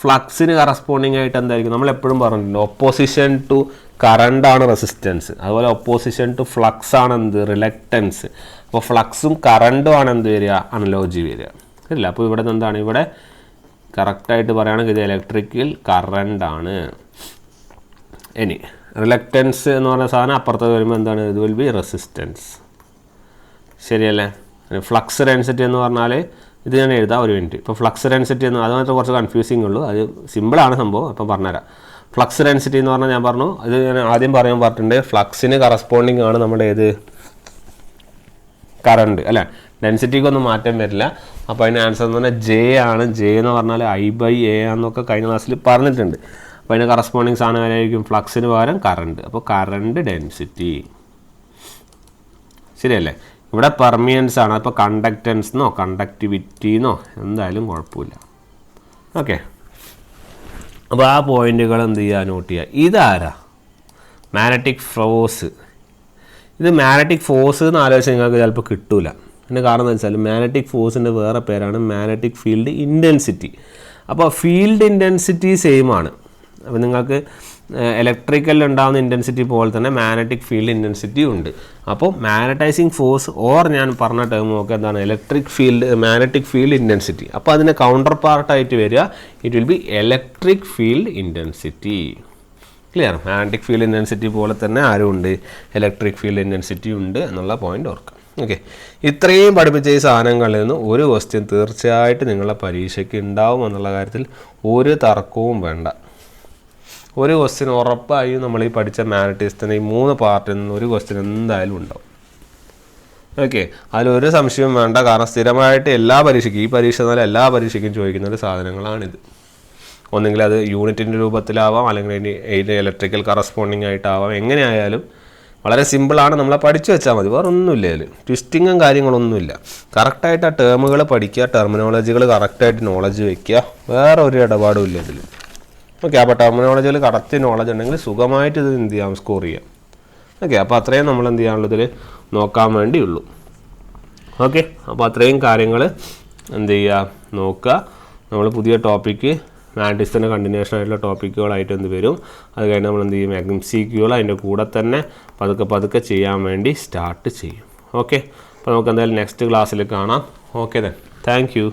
ഫ്ലക്സിന് കറസ്പോണ്ടിങ് ആയിട്ട് എന്തായിരിക്കും? നമ്മളെപ്പോഴും പറഞ്ഞിട്ടുണ്ട് ഒപ്പോസിഷൻ ടു കറണ്ട് ആണ് റെസിസ്റ്റൻസ്, അതുപോലെ ഒപ്പോസിഷൻ ടു ഫ്ലക്സ് ആണ് എന്ത്? റിലക്റ്റൻസ്. അപ്പോൾ ഫ്ലക്സും കറണ്ടും ആണ് എന്ത് വരിക? അനലോജി വരിക, ശരിയല്ല? അപ്പോൾ ഇവിടെ എന്താണ്? ഇവിടെ കറക്റ്റായിട്ട് പറയുകയാണെങ്കിൽ ഇത് ഇലക്ട്രിക്കൽ കറണ്ടാണ്. ഇനി റിലക്റ്റൻസ് എന്ന് പറഞ്ഞ സാധനം അപ്പുറത്ത് വരുമ്പോൾ എന്താണ്? ഇത് വിൽ ബി റെസിസ്റ്റൻസ്, ശരിയല്ലേ? ഫ്ലക്സ് ഡെൻസിറ്റി എന്ന് പറഞ്ഞാൽ ഇത് ഞാൻ എഴുതാം, ഒരു മിനിറ്റ്. ഇപ്പോൾ ഫ്ലക്സ് ഡെൻസിറ്റി എന്ന് അത് മാത്രം കുറച്ച് കൺഫ്യൂസിങ് ഉള്ളൂ, അത് സിമ്പിളാണ് സംഭവം, അപ്പം പറഞ്ഞുതരാം. ഫ്ലക്സ് ഡെൻസിറ്റി എന്ന് പറഞ്ഞാൽ ഞാൻ പറഞ്ഞു, അത് ഞാൻ ആദ്യം പറയാൻ പറഞ്ഞിട്ടുണ്ട്, ഫ്ലക്സിന് കറസ്പോണ്ടിങ് ആണ് നമ്മുടെ ഏത്? കറണ്ട് അല്ലേ? ഡെൻസിറ്റിക്കൊന്നും മാറ്റം വരില്ല. അപ്പോൾ അതിന് ആൻസർ എന്ന് പറഞ്ഞാൽ ജെ ആണ്. ജെ എന്ന് പറഞ്ഞാൽ I/A എന്നൊക്കെ കഴിഞ്ഞ ക്ലാസ്സിൽ പറഞ്ഞിട്ടുണ്ട്. അപ്പോൾ അതിന് കറസ്പോണ്ടിങ് സാധനം ആയിരിക്കും? ഫ്ലക്സിന് പകരം കറണ്ട്. അപ്പോൾ കറണ്ട് ഡെൻസിറ്റി, ശരിയല്ലേ? ഇവിടെ പെർമിയൻസ് ആണ്, അപ്പോൾ കണ്ടക്റ്റൻസ് എന്നോ കണ്ടക്ടിവിറ്റി എന്നോ എന്തായാലും കുഴപ്പമില്ല. ഓക്കെ, അപ്പോൾ ആ പോയിന്റുകൾ എന്ത് ചെയ്യുക? നോട്ട് ചെയ്യുക. ഇതാരാ? Magnetic force. ഇത് മാഗ്നറ്റിക് ഫോഴ്സ് എന്ന് ആലോചിച്ച് നിങ്ങൾക്ക് ചിലപ്പോൾ കിട്ടൂല. അതിൻ്റെ കാരണം എന്താ വെച്ചാൽ മാഗ്നറ്റിക് ഫോഴ്സിൻ്റെ വേറെ പേരാണ് മാഗ്നറ്റിക് ഫീൽഡ് ഇൻറ്റൻസിറ്റി. അപ്പോൾ ഫീൽഡ് ഇൻറ്റൻസിറ്റി സെയിം ആണ്. അപ്പോൾ നിങ്ങൾക്ക് ഇലക്ട്രിക്കലിൽ ഉണ്ടാകുന്ന ഇൻറ്റൻസിറ്റി പോലെ തന്നെ മാഗ്നറ്റിക് ഫീൽഡ് ഇൻറ്റൻസിറ്റി ഉണ്ട്. അപ്പോൾ മാഗ്നറ്റൈസിങ് ഫോഴ്സ് ഓർ ഞാൻ പറഞ്ഞ ടേം ഒക്കെ എന്താണ്? Electric field, magnetic field intensity. അപ്പോൾ അതിൻ്റെ കൗണ്ടർ പാർട്ടായിട്ട് വരിക it will B electric field intensity. Clear? Magnetic field intensity പോലെ തന്നെ ആരും ഉണ്ട്? ഇലക്ട്രിക് ഫീൽഡ് ഇൻറ്റൻസിറ്റി ഉണ്ട് എന്നുള്ള പോയിന്റ് ഓർക്കാം. ഓക്കെ, ഇത്രയും പഠിപ്പിച്ച ഈ സാധനങ്ങളിൽ നിന്ന് ഒരു ക്വസ്റ്റ്യൻ തീർച്ചയായിട്ടും നിങ്ങളുടെ പരീക്ഷയ്ക്ക് ഉണ്ടാവും എന്നുള്ള കാര്യത്തിൽ ഒരു തർക്കവും വേണ്ട. ഒരു ക്വസ്റ്റ്യൻ ഉറപ്പായും നമ്മൾ ഈ പഠിച്ച മാഗ്നറ്റിക്സിൻ്റെ ഈ 3 പാർട്ടിൽ നിന്ന് ഒരു ക്വസ്റ്റ്യൻ എന്തായാലും ഉണ്ടാവും. ഓക്കെ, അതിലൊരു സംശയവും വേണ്ട. കാരണം സ്ഥിരമായിട്ട് എല്ലാ പരീക്ഷയ്ക്കും, ഈ പരീക്ഷ എന്നാൽ എല്ലാ പരീക്ഷയ്ക്കും ചോദിക്കുന്ന ഒരു സാധനങ്ങളാണിത്. ഒന്നെങ്കിൽ അത് യൂണിറ്റിൻ്റെ രൂപത്തിലാവാം, അല്ലെങ്കിൽ അതിൻ്റെ ഇലക്ട്രിക്കൽ കറസ്പോണ്ടിങ് ആയിട്ടാവാം. എങ്ങനെയായാലും വളരെ സിമ്പിളാണ്, നമ്മളെ പഠിച്ചു വെച്ചാൽ മതി, വേറെ ഒന്നുമില്ല അതിൽ. ട്വിസ്റ്റിങ്ങും കാര്യങ്ങളൊന്നുമില്ല. കറക്റ്റായിട്ട് ആ ടേമുകൾ പഠിക്കുക, ടെർമിനോളജികൾ കറക്റ്റായിട്ട് നോളജ് വയ്ക്കുക, വേറെ ഒരു ഇടപാടും ഇല്ല ഇതിൽ. ഓക്കെ, അപ്പോൾ ടെർമിനോളജികൾ കറക്റ്റ് നോളജ് ഉണ്ടെങ്കിൽ സുഖമായിട്ട് ഇത് എന്ത് ചെയ്യാം? സ്കോർ ചെയ്യാം. ഓക്കെ, അപ്പോൾ അത്രയും നമ്മൾ എന്ത് ചെയ്യാനുള്ളതിൽ നോക്കാൻ വേണ്ടിയുള്ളൂ. ഓക്കെ, അപ്പോൾ അത്രയും കാര്യങ്ങൾ എന്ത് ചെയ്യുക? നോക്കുക. നമ്മൾ പുതിയ ടോപ്പിക്ക് മാഗ്നറ്റിക്സിൻ്റെ കണ്ടിന്യൂഷൻ ആയിട്ടുള്ള ടോപ്പിക്കുകളായിട്ട് എന്ത് വരും? അത് കഴിഞ്ഞ് നമ്മൾ എന്ത് ചെയ്യും? MCQ അതിൻ്റെ കൂടെ തന്നെ പതുക്കെ ചെയ്യാൻ വേണ്ടി സ്റ്റാർട്ട് ചെയ്യും. ഓക്കെ, അപ്പോൾ നമുക്ക് എന്തായാലും നെക്സ്റ്റ് ക്ലാസ്സിൽ കാണാം. Okay then, thank you.